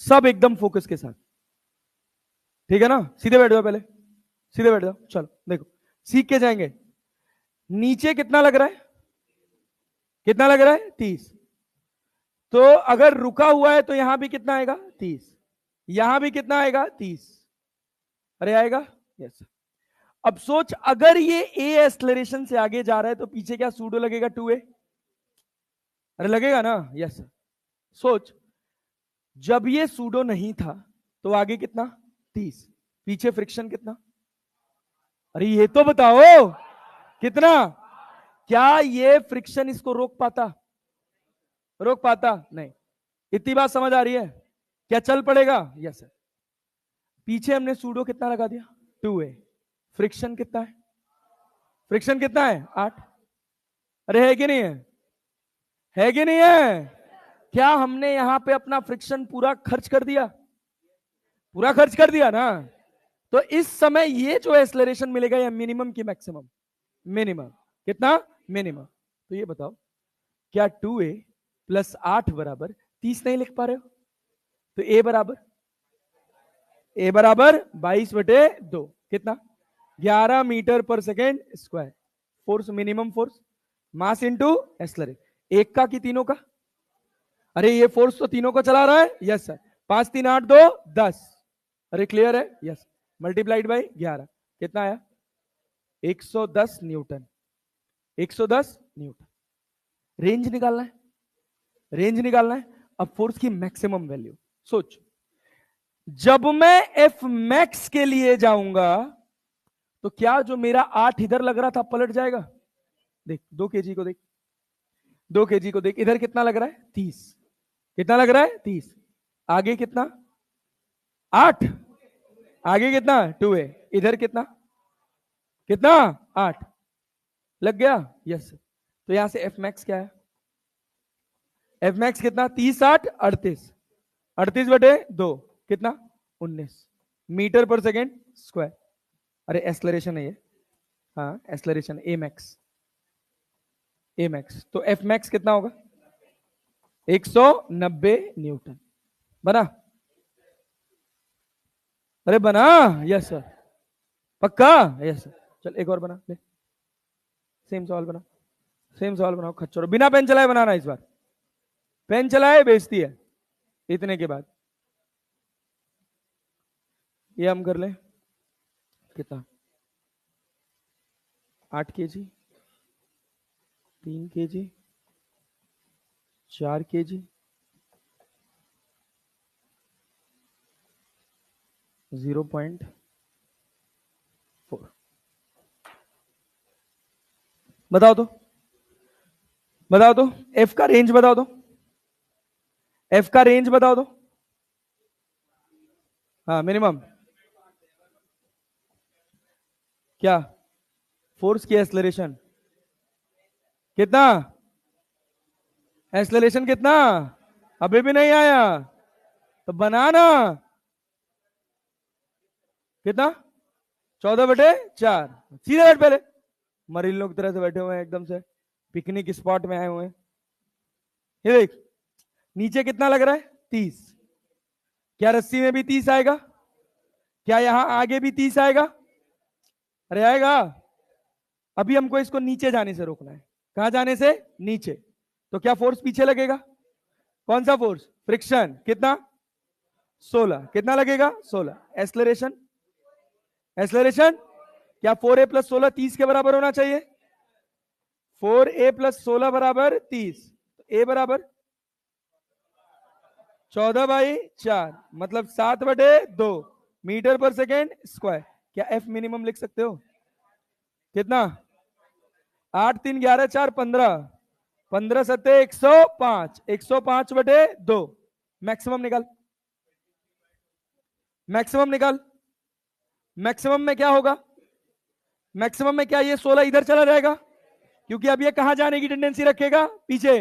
सब एकदम फोकस के साथ, ठीक है ना? सीधे बैठ जाओ, पहले सीधे बैठ जाओ, चलो देखो सीख के जाएंगे। नीचे कितना लग रहा है? कितना लग रहा है? 30। तो अगर रुका हुआ है तो यहां भी कितना आएगा? 30। यहां भी कितना आएगा? 30। अरे आएगा? यस। अब सोच, अगर ये ए एक्सलरेशन से आगे जा रहा है तो पीछे क्या सूडो लगेगा? 2a। अरे लगेगा ना? यस। सोच, जब ये सूडो नहीं था तो आगे कितना? 30। पीछे फ्रिक्शन कितना? अरे ये तो बताओ कितना? क्या ये फ्रिक्शन इसको रोक पाता? रोक पाता? नहीं। इतनी बात समझ आ रही है? क्या चल पड़ेगा? Yes sir. पीछे हमने सूडो कितना लगा दिया? 2a। फ्रिक्शन कितना है? फ्रिक्शन कितना है? 8। अरे है कि नहीं है? है कि नहीं है? क्या हमने यहां पे अपना फ्रिक्शन पूरा खर्च कर दिया? पूरा खर्च कर दिया ना? तो इस समय ये जो एक्सेलरेशन मिलेगा या मिनिमम की मैक्सिमम? मिनिमम। कितना? मिनिमम। तो ये बताओ, क्या 2a प्लस 8 बराबर 30 नहीं लिख पा रहे हो? तो a बराबर 22/2 कितना? 11 मीटर पर second square. Force, minimum force, mass into acceleration. एक का कि तीनों का? अरे ये फोर्स तो तीनों को चला रहा है। Yes sir. 5 3 8 2 10। अरे क्लियर है? यस। मल्टीप्लाइड बाई 11 कितना आया? 110 न्यूटन। 110 न्यूटन। रेंज निकालना है, रेंज निकालना है। अब फोर्स की मैक्सिमम वैल्यू सोच, जब मैं एफ मैक्स के लिए जाऊंगा तो क्या जो मेरा 8 इधर लग रहा था पलट जाएगा? देख 2 kg को देख, 2 kg को देख, इधर कितना लग रहा है? 30। कितना लग रहा है? 30। आगे कितना? 8। आगे कितना? 2a। इधर कितना? कितना? 8। लग गया? यस। तो यहां से एफ मैक्स क्या है? एफ मैक्स कितना? 30 8 38। 38/2 कितना? 19 मीटर पर सेकेंड स्क्वायर। अरे एक्सलरेशन है ये, हाँ acceleration A max. A max तो एफ मैक्स कितना होगा? 190 न्यूटन। बना? अरे बना? Yes sir. पक्का? Yes sir. चल एक और बना ले। सेम सवाल बना, सेम सवाल बनाओ खच्चर, बिना पेन चलाए बनाना इस बार। पेन चलाए बेइज्जती है इतने के बाद। ये हम कर ले, कितना? 8 kg, 3 kg, 4 kg, 0.4। बताओ तो, बताओ तो, एफ का रेंज बताओ तो, एफ का रेंज बताओ तो। हाँ मिनिमम क्या? फोर्स की एक्सलरेशन कितना? एक्सलरेशन कितना? अभी भी नहीं आया तो बनाना। कितना? 14/4। सीधे बैठ पहले, मरीन लोग तरह से बैठे हुए हैं एकदम से, पिकनिक स्पॉट में आए हुए हैं। ये देख, नीचे कितना लग रहा है? 30। क्या रस्सी में भी 30 आएगा? क्या यहां आगे भी 30 आएगा? अरे आएगा। अभी हमको इसको नीचे जाने से रोकना है। कहां जाने से? नीचे। तो क्या फोर्स पीछे लगेगा? कौन सा फोर्स? फ्रिक्शन। कितना? 16। कितना लगेगा? 16। एक्सलरेशन, एक्सलरेशन क्या 4a + 16 30 के बराबर होना चाहिए? 4a + 16 बराबर 30। ए बराबर 14/4 मतलब 7/2 मीटर पर सेकेंड स्क्वायर। क्या एफ मिनिमम लिख सकते हो? कितना? 8 3 11 4 15, 15 7 105। 105/2 मैक्सिमम निकाल, मैक्सिमम निकाल। मैक्सिमम में क्या होगा? मैक्सिमम में क्या ये 16 इधर चला जाएगा? क्योंकि अब ये कहां जाने की टेंडेंसी रखेगा? पीछे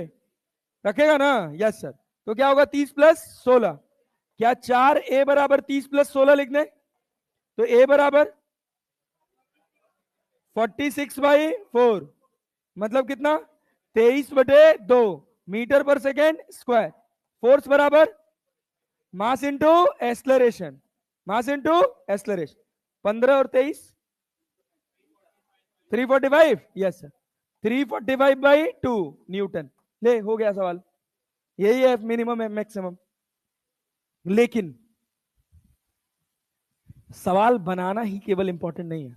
रखेगा ना? Yes sir. तो क्या होगा? 30 + 16। क्या 4a बराबर 30 + 16 लिखने? तो a बराबर 46/4 मतलब कितना 23/2 मीटर पर सेकेंड स्क्वायर। फोर्स बराबर mass into acceleration, mass into acceleration. 15 और 23 345, यस सर 345/2 न्यूटन। ले हो गया सवाल, यही है मिनिमम है मैक्सिमम। लेकिन सवाल बनाना ही केवल इंपॉर्टेंट नहीं है,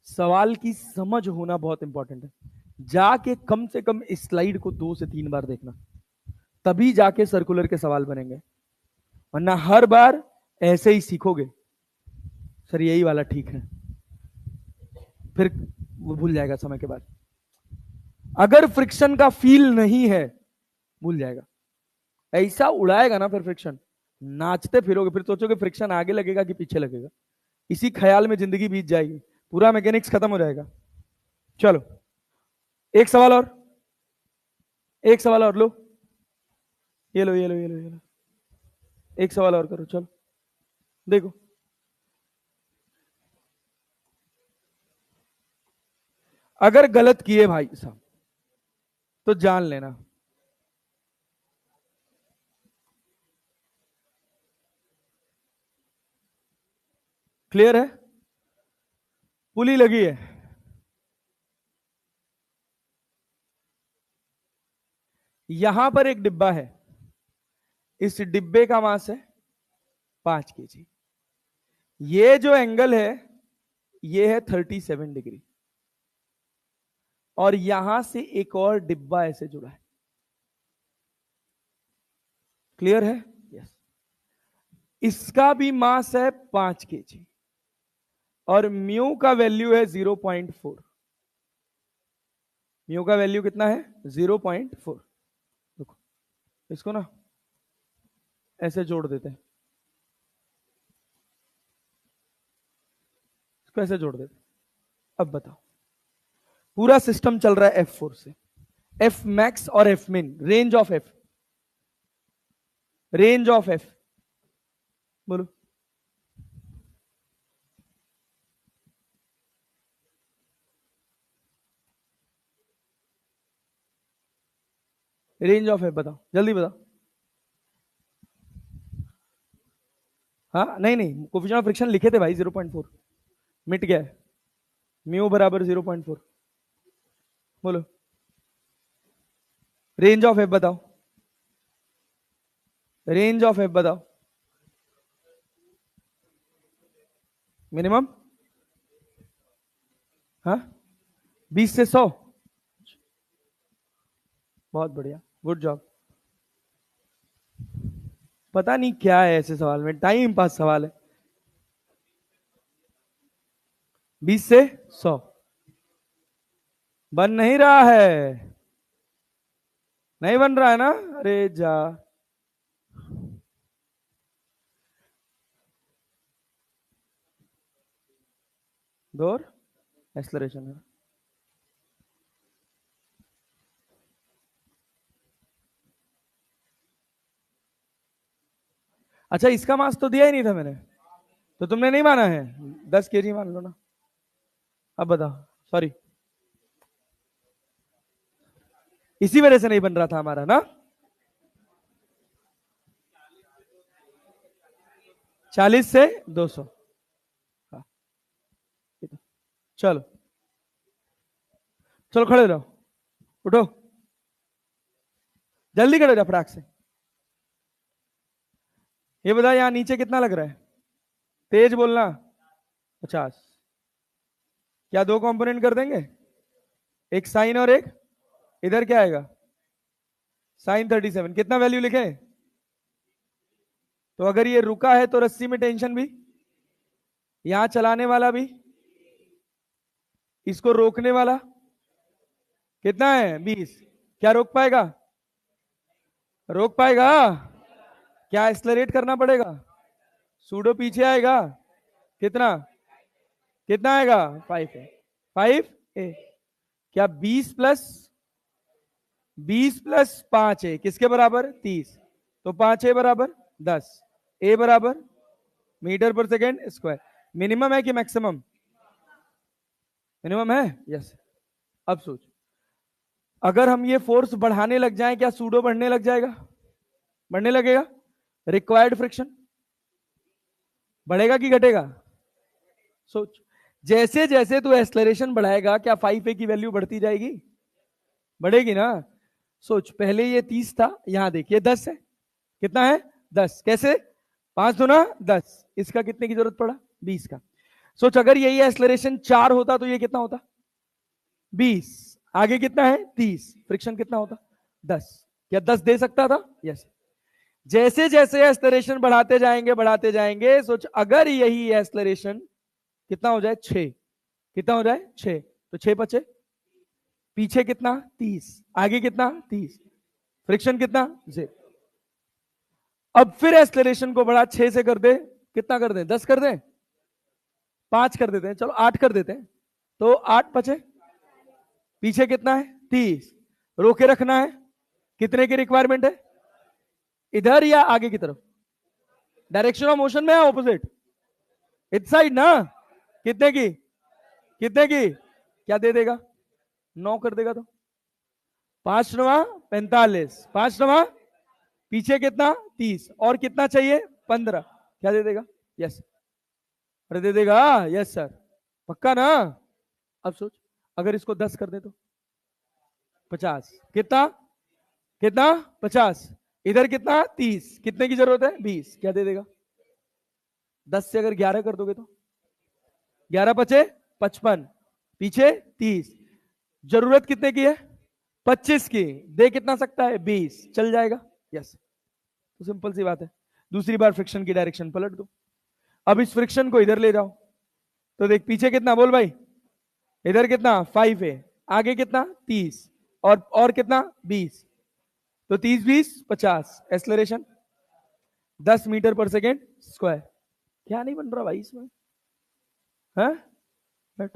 सवाल की समझ होना बहुत इंपॉर्टेंट है। जाके कम से कम इस स्लाइड को 2 से 3 बार देखना, तभी जाके सर्कुलर के सवाल बनेंगे, वरना हर बार ऐसे ही सीखोगे सर यही वाला ठीक है, फिर वो भूल जाएगा समय के बाद। अगर फ्रिक्शन का फील नहीं है भूल जाएगा, ऐसा उड़ाएगा ना फिर फ्रिक्शन, नाचते फिरोगे, फिर सोचोगे फ्रिक्शन आगे लगेगा कि पीछे लगेगा, इसी ख्याल में जिंदगी बीत जाएगी, पूरा मैकेनिक्स खत्म हो जाएगा। चलो एक सवाल और, एक सवाल और लो, ये लो ये लो ये लो ये लो, एक सवाल और करो। चलो देखो, अगर गलत किए भाई साहब तो जान लेना। क्लियर है, पुली लगी है। यहां पर एक डिब्बा है, इस डिब्बे का मास है 5 kg। ये जो एंगल है ये है 37 डिग्री, और यहां से एक और डिब्बा ऐसे जुड़ा है। क्लियर है, यस। इसका भी मास है 5 kg और म्यू का वैल्यू है 0.4। म्यू का वैल्यू कितना है 0.4। देखो इसको ना ऐसे जोड़ देते हैं, इसको ऐसे जोड़ देते हैं। अब बताओ, पूरा सिस्टम चल रहा है F4 से, F मैक्स और F मिन, range of F, range of F बोलो। रेंज ऑफ F बताओ, जल्दी बताओ। हाँ नहीं नहीं, कोफिशिएंट ऑफ फ्रिक्शन लिखे थे भाई 0.4, मिट गया है। म्यू बराबर 0.4, बोलो। रेंज ऑफ F बताओ, रेंज ऑफ F बताओ। मिनिमम हाँ 20 से 100। बहुत बढ़िया, गुड जॉब। पता नहीं क्या है ऐसे सवाल में, टाइम पास सवाल है। 20 से 100 बन नहीं रहा है, नहीं बन रहा है ना, अरे जा। दौर एक्सलरेशन है। अच्छा इसका मास तो दिया ही नहीं था मैंने, तो तुमने नहीं माना है, 10 kg मान लो ना। अब बताओ, सॉरी इसी वजह से नहीं बन रहा था हमारा ना। 40 से 200। हाँ, चलो चलो खड़े रहो, उठो, जल्दी खड़े रहो फटाक से। ये बता यहां नीचे कितना लग रहा है, तेज बोलना। 50। क्या दो कंपोनेंट कर देंगे, एक साइन और एक, इधर क्या आएगा साइन 37। कितना वैल्यू लिखे, तो अगर ये रुका है तो रस्सी में टेंशन भी, यहां चलाने वाला भी, इसको रोकने वाला कितना है 20। क्या रोक पाएगा, रोक पाएगा, क्या एक्सलरेट करना पड़ेगा, सूडो पीछे आएगा, कितना, कितना आएगा 5 है, 5 क्या 20 प्लस 5 है किसके बराबर 30, तो 5 ए बराबर 10, ए बराबर मीटर पर सेकेंड स्क्वायर। मिनिमम है कि मैक्सिमम, मिनिमम है, यस। अब सोच, अगर हम ये फोर्स बढ़ाने लग जाएं, क्या सूडो बढ़ने लग जाएगा? बढ़ने लगेगा। रिक्वायर्ड फ्रिक्शन बढ़ेगा कि घटेगा? सोच, जैसे जैसे तू एक्सलरेशन बढ़ाएगा, क्या 5a की वैल्यू बढ़ती जाएगी? बढ़ेगी ना। सोच, पहले ये 30 था, यहां देखिए 10 है। कितना है? 10। कैसे? 5 दुना 10, इसका कितने की जरूरत पड़ा? 20 का। सोच, अगर यही एक्सलरेशन 4 होता तो ये कितना होता? 20। आगे कितना है? 30। फ्रिक्शन कितना होता? 10। क्या 10 दे सकता था? यस। जैसे जैसे एक्सलरेशन बढ़ाते जाएंगे, सोच अगर यही एक्सलरेशन कितना हो जाए? 6। कितना हो जाए? 6। तो 6 बचे, पीछे कितना? 30। आगे कितना? 30। फ्रिक्शन कितना? 0। अब फिर एक्सलरेशन को बढ़ा, 6 से कर दे, कितना कर दे? 10 कर दे, 5 कर देते हैं, चलो 8 कर देते हैं, तो 8 बचे, पीछे कितना है? 30। रोके रखना है, कितने की रिक्वायरमेंट है? इधर या आगे की तरफ? डायरेक्शन ऑफ मोशन में है ऑपोजिट, इस साइड ना। कितने की? कितने की? क्या दे देगा? 9 कर देगा। तो 5 नवा 45, 5 नवा, पीछे कितना? 30, और कितना चाहिए? 15। क्या दे देगा? यस। अरे दे देगा, यस सर, पक्का ना? अब सोच, अगर इसको 10 कर दे तो 50। कितना? कितना? 50। इधर कितना? 30। कितने की जरूरत है? 20। क्या दे देगा? 10 से अगर 11 कर दोगे तो 11 बचे 55, पीछे 30। जरूरत कितने की है? 25 की। दे कितना सकता है? 20। चल जाएगा, यस। तो सिंपल सी बात है। दूसरी बार फ्रिक्शन की डायरेक्शन पलट दो। अब इस फ्रिक्शन को इधर ले जाओ, तो देख पीछे कितना, बोल भाई। इधर कितना? 5 है, आगे कितना? 30, और कितना? 20। तो 30 20 50। एक्सलरेशन 10 मीटर पर सेकेंड स्क्वायर। क्या नहीं बन रहा भाई इसमें? है?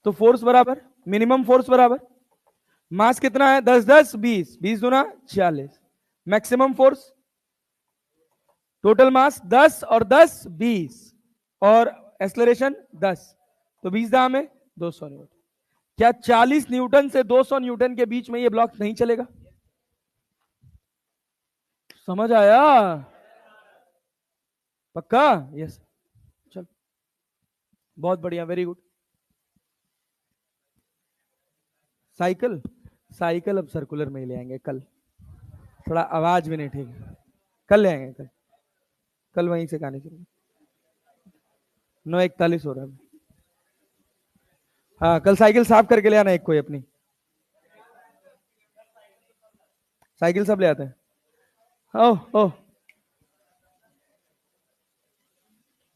तो फोर्स बराबर, मिनिमम फोर्स बराबर मास कितना है? 10 10 20, 20 दूना 40। मैक्सिमम फोर्स, टोटल मास 10 और 10 20, और एक्सलरेशन 10, तो 20 दाम है 200 न्यूटन। क्या 40 न्यूटन से 200 न्यूटन के बीच में ये ब्लॉक नहीं चलेगा? समझ आया? पक्का? यस। चल, बहुत बढ़िया, वेरी गुड। साइकिल, साइकिल अब सर्कुलर में ही ले आएंगे कल। थोड़ा आवाज भी नहीं ठीक है, कल ले आएंगे। कल, कल वहीं से गाने चलेंगे। 9:41 हो रहा है। हाँ, कल साइकिल साफ करके ले आना एक कोई अपनी। साइकिल सब ले आते हैं। ओह ओह,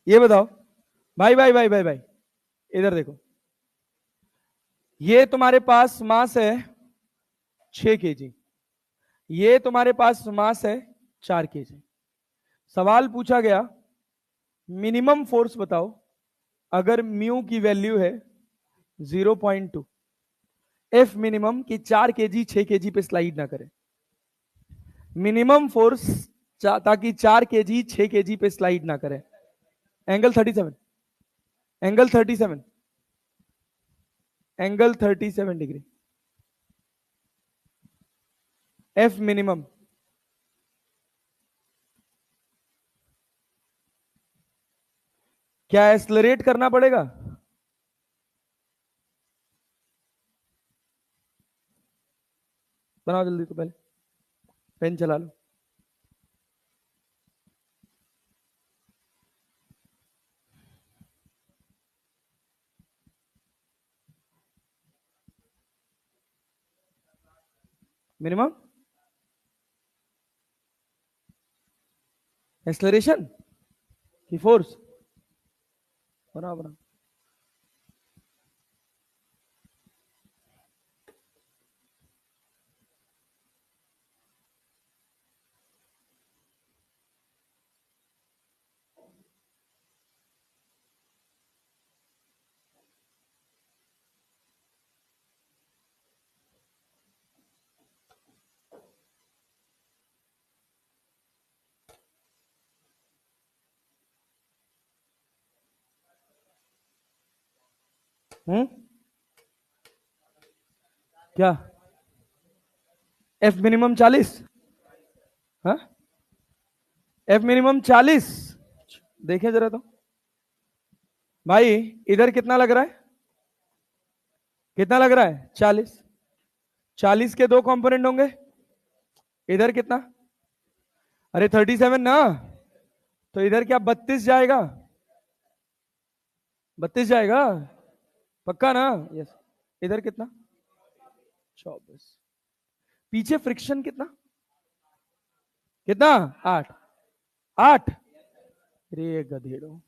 ये बताओ भाई भाई भाई भाई भाई, इधर देखो। ये तुम्हारे पास मास है 6 kg, ये तुम्हारे पास मास है 4 kg। सवाल पूछा गया, मिनिमम फोर्स बताओ अगर म्यू की वैल्यू है 0.2, एफ मिनिमम की 4 kg 6 kg पे स्लाइड ना करे। मिनिमम फोर्स ताकि 4 kg 6 kg पे स्लाइड ना करे। Angle 37, angle 37, angle 37 degree. F minimum क्या एक्सलरेट करना पड़ेगा? बनाओ जल्दी, तो पहले पेन चला लो। मिनिमम एक्सलरेशन की फोर्स, बनाओ बनाओ। हम्म क्या एफ मिनिमम 40? हाँ, एफ मिनिमम 40। देखें जरा तो भाई, इधर कितना लग रहा है? कितना लग रहा है? 40। 40 के दो कंपोनेंट होंगे। इधर कितना? अरे 37 ना। तो इधर क्या 32 जाएगा? 32 जाएगा पक्का ना? यस। इधर कितना? 24। पीछे फ्रिक्शन कितना? कितना? 8। 8। रे गधेड़ो।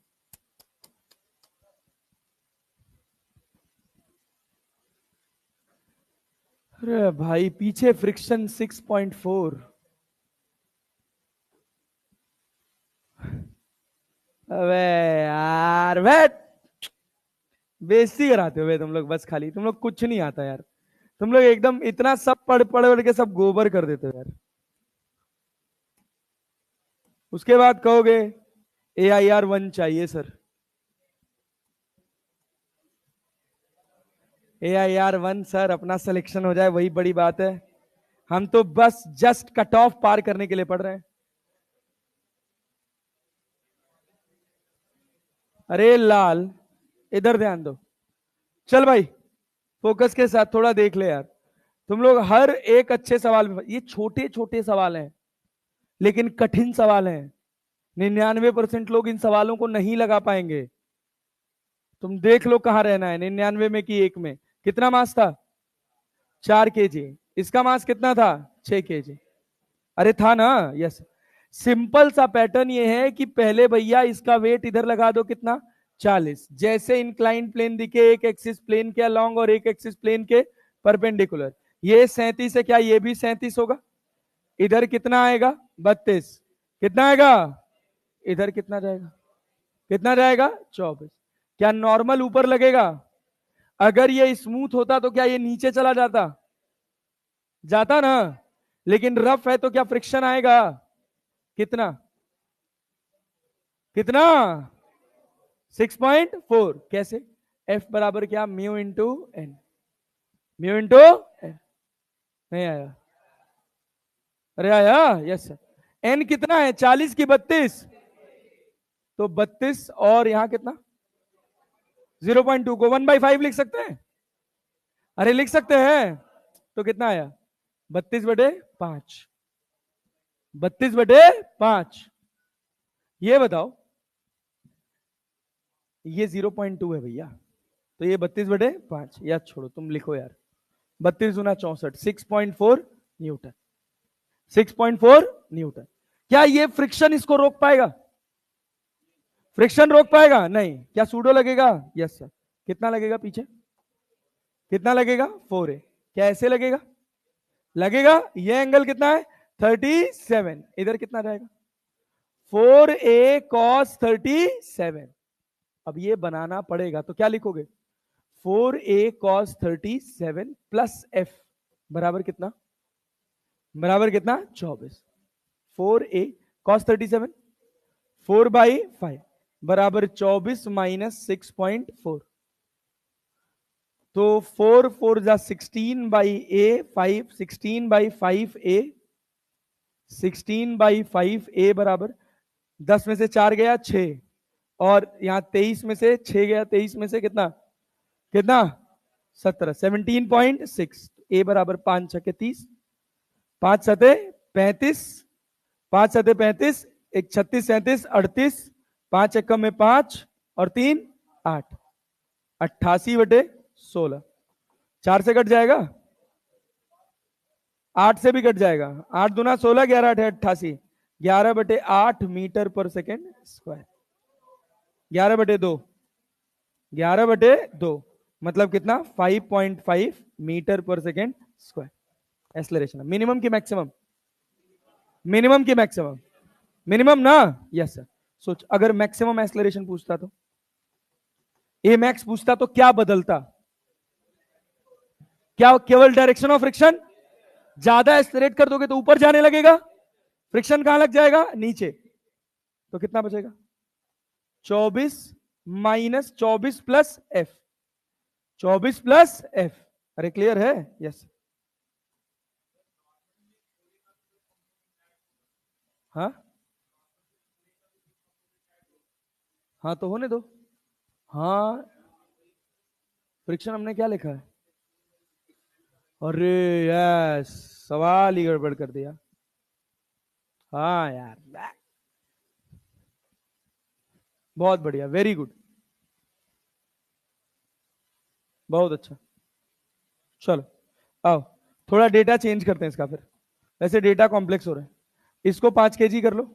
अरे भाई, पीछे फ्रिक्शन 6.4। अबे यार, बैठ। बेइज्जती कराते हो बे तुम लोग, बस खाली तुम लोग कुछ नहीं आता यार। तुम लोग एकदम इतना सब पढ़ पढ़ पढ़ के सब गोबर कर देते हो यार। उसके बाद कहोगे AIR 1 चाहिए सर। AIR 1 सर, अपना सिलेक्शन हो जाए वही बड़ी बात है। हम तो बस जस्ट कट ऑफ पार करने के लिए पढ़ रहे हैं। अरे लाल, इधर ध्यान दो। चल भाई, फोकस के साथ थोड़ा देख ले यार। तुम लोग हर एक अच्छे सवाल में, ये छोटे छोटे सवाल हैं लेकिन कठिन सवाल हैं। 99% लोग इन सवालों को नहीं लगा पाएंगे। तुम देख लो कहां रहना है, 99 में कि एक में। कितना मास था? 4 kg। इसका मास कितना था? 6 kg। अरे था ना? यस। सिंपल सा पैटर्न ये है कि पहले भैया इसका वेट इधर लगा दो, कितना? 40। जैसे इंक्लाइंड प्लेन दिखे, एक एक्सिस प्लेन के अलोंग और एक एक्सिस प्लेन के परपेंडिकुलर। ये 37 है, क्या ये भी 37 होगा? इधर कितना आएगा? 32। कितना आएगा? इधर कितना जाएगा? कितना जाएगा? 24। क्या नॉर्मल ऊपर लगेगा? अगर ये स्मूथ होता तो क्या ये नीचे चला जाता? जाता ना। लेकिन रफ है तो क्या फ्रिक्शन आएगा? कितना? कितना? 6.4। कैसे? एफ बराबर क्या? Mu into N. Mu into N. नहीं आया? अरे आया? Yes sir. एन कितना है? 40 की 32? तो 32 और यहां कितना? 0.2 को 1/5 लिख सकते हैं। अरे लिख सकते हैं। तो कितना आया? 32/5। 32/5। ये बताओ, ये 0.2 है भैया, तो ये 32/5 या छोड़ो, तुम लिखो यार। 32×64, 6.4 न्यूटन। 6.4 न्यूटन। क्या ये फ्रिक्शन इसको रोक पाएगा? फ्रिक्शन रोक पाएगा? नहीं। क्या सूडो लगेगा? Yes sir. कितना लगेगा पीछे? कितना लगेगा? 4a। क्या ऐसे लगेगा? लगेगा। ये एंगल कितना है? 37। इधर कितना जाएगा? 4a cos 37। अब ये बनाना पड़ेगा, तो क्या लिखोगे? 4a cos 37 प्लस f बराबर कितना? बराबर कितना? 24। 4a cos 37 4/5 बराबर 24 माइनस 6.4। तो 4 4 जा 16/a, 5 16/5a। 16/5a बराबर 10 में से 4 गया 6, और यहां 23 में से 6 गया, 23 में से कितना? कितना? 17। 17.6। ए बराबर 5 छके 30, 5 सते 35, 5 सते 35, एक 36 37 38, 5 एकम में 5 और 3 8। 88/16। 4 से कट जाएगा, 8 से भी कट जाएगा। 8 दूना 16, 11 8 88। 11/8 मीटर पर सेकेंड स्क्वायर। 11/2। 11/2 मतलब कितना? 5.5 मीटर पर सेकेंड स्क्वायर। एक्सेलरेशन मिनिमम की मैक्सिमम? मिनिमम की मैक्सिमम? मिनिमम ना? Yes sir. सोच, अगर मैक्सिमम एक्सेलरेशन पूछता तो, ए मैक्स पूछता तो क्या बदलता? क्या केवल डायरेक्शन ऑफ फ्रिक्शन? ज्यादा एक्सेलरेट कर दोगे तो ऊपर जाने लगेगा, फ्रिक्शन कहां लग जाएगा? नीचे। तो कितना बचेगा? 24 minus 24 plus F. 24 plus F. अरे क्लियर है? यस। हाँ हाँ तो होने दो। हाँ फ्रिक्शन हमने क्या लिखा है? अरे यस, सवाल ही गड़बड़ कर दिया। हाँ यार, बहुत बढ़िया, वेरी गुड, बहुत अच्छा। चलो आओ, थोड़ा डेटा चेंज करते हैं इसका फिर। वैसे डेटा कॉम्प्लेक्स हो रहा है। इसको 5 kg कर लो,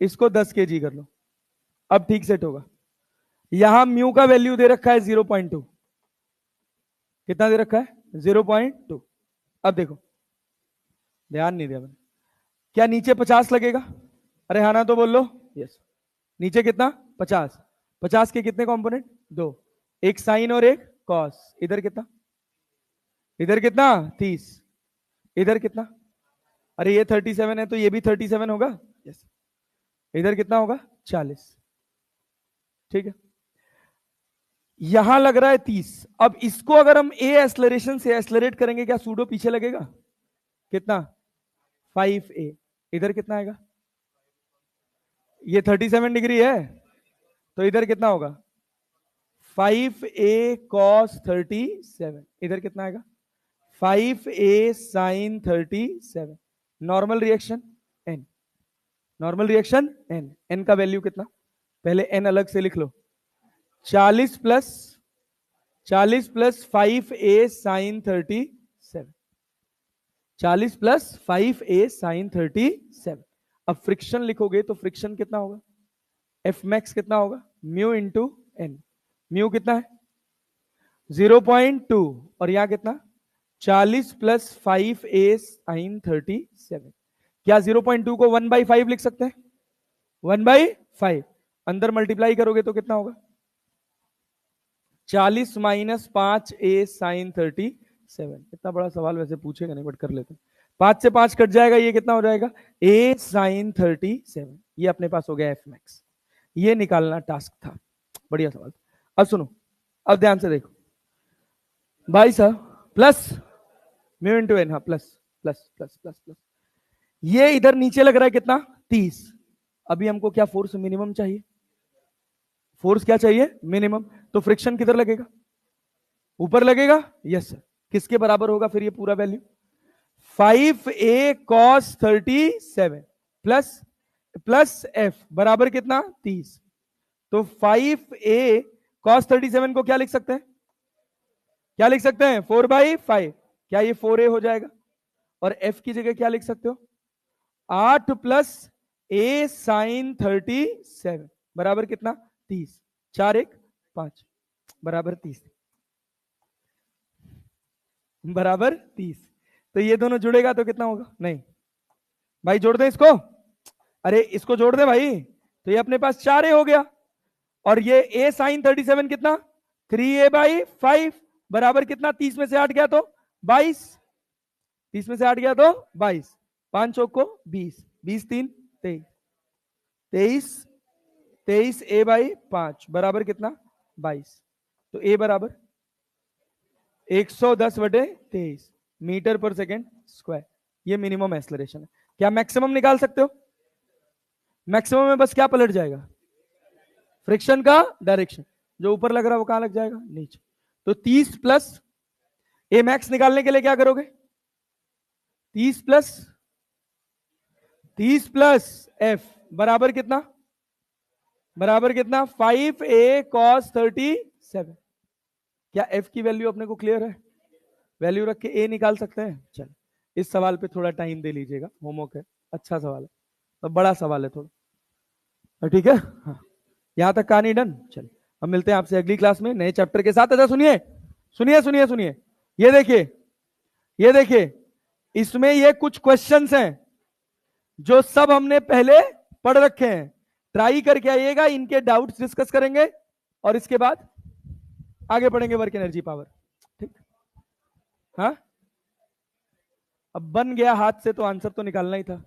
इसको 10 kg कर लो। अब ठीक सेट होगा। यहां म्यू का वैल्यू दे रखा है 0.2। कितना दे रखा है? 0.2। अब देखो, ध्यान नहीं दिया मैंने। क्या नीचे 50 लगेगा? अरे हाँ ना तो बोल लो यस। नीचे कितना? 50। 50 के कितने कंपोनेंट? दो, एक साइन और एक कॉस। इधर कितना? इधर कितना? 30। इधर कितना? अरे ये 37 है तो ये भी 37 होगा। यस। इधर कितना होगा? 40। ठीक है, यहां लग रहा है 30। अब इसको अगर हम ए एक्सलरेशन से एक्सलरेट करेंगे, क्या सूडो पीछे लगेगा? कितना? 5a। इधर कितना आएगा? ये 37 डिग्री है तो इधर कितना होगा? 5a cos 37। इधर कितना आएगा? 5a sin 37। Normal reaction n, normal reaction n। n का वैल्यू कितना? पहले n अलग से लिख लो। 40 plus 5a sin 37। 40 plus 5a sin 37। अब फ्रिक्शन लिखोगे तो फ्रिक्शन कितना होगा? एफ मैक्स कितना होगा? Mu into N. म्यू कितना है? 0.2। और यहां कितना? 40 प्लस 5a sin 37। क्या 0.2 को 1/5 लिख सकते हैं? 1/5। अंदर मल्टीप्लाई करोगे तो कितना होगा? 40 माइनस 5a sin 37। इतना बड़ा सवाल वैसे पूछेगा नहीं, बट कर लेते हैं। 5 से 5 कट जाएगा, ये कितना हो जाएगा? a sin 37। ये अपने पास हो गया एफ मैक्स। ये निकालना टास्क था। बढ़िया सवाल। अब सुनो, अब ध्यान से देखो भाई साहब। प्लस म्यू इंटू एन, हाँ plus plus plus plus plus. ये इधर नीचे लग रहा है कितना? 30। अभी हमको क्या फोर्स मिनिमम चाहिए? फोर्स क्या चाहिए? मिनिमम। तो फ्रिक्शन किधर लगेगा? ऊपर लगेगा। Yes sir. किसके बराबर होगा फिर ये पूरा value? 5a cos 37 plus plus F बराबर कितना? 30। तो 5a cos 37 को क्या लिख सकते हैं? क्या लिख सकते हैं? 4/5। क्या ये 4a हो जाएगा? और f की जगह क्या लिख सकते हो? 8 प्लस a sin 37 बराबर कितना? 30। 4 1 5 बराबर 30। बराबर 30। तो ये दोनों जुड़ेगा तो कितना होगा? नहीं भाई, जोड़ दे इसको। अरे इसको जोड़ दे भाई, तो ये अपने पास 4a हो गया। और ये a sin 37 कितना? 3a/5 बराबर कितना? 30 में से 8 गया तो 22। 30 में से 8 गया तो 22। 5 चौक को 20, 20 3 23। 23a/5 बराबर कितना? 22। तो a बराबर 110/23 मीटर पर सेकेंड स्क्वायर। ये मिनिमम एक्सलरेशन है। क्या मैक्सिमम निकाल सकते हो? मैक्सिमम में बस क्या पलट जाएगा? फ्रिक्शन का डायरेक्शन। जो ऊपर लग रहा है वो कहां लग जाएगा? नीचे। तो 30 प्लस ए मैक्स निकालने के लिए क्या करोगे? 30 प्लस एफ बराबर कितना? बराबर कितना? 5a cos 37। क्या एफ की वैल्यू अपने को क्लियर है? वैल्यू रख के ए निकाल सकते हैं। चल, इस सवाल पे थोड़ा टाइम दे लीजिएगा, होमवर्क है, अच्छा सवाल है, तो बड़ा सवाल है थोड़ा, ठीक है। हाँ, यहां तक कहानी डन। चल, हम मिलते हैं आपसे अगली क्लास में नए चैप्टर के साथ। अच्छा सुनिए सुनिए सुनिए सुनिए, ये देखिए, ये देखिए, इसमें ये कुछ क्वेश्चंस हैं जो सब हमने पहले पढ़ रखे हैं। ट्राई करके आइएगा, इनके डाउट्स डिस्कस करेंगे और इसके बाद आगे बढ़ेंगे वर्क एनर्जी पावर। ठीक, हाँ अब बन गया हाथ से तो आंसर तो निकालना ही था।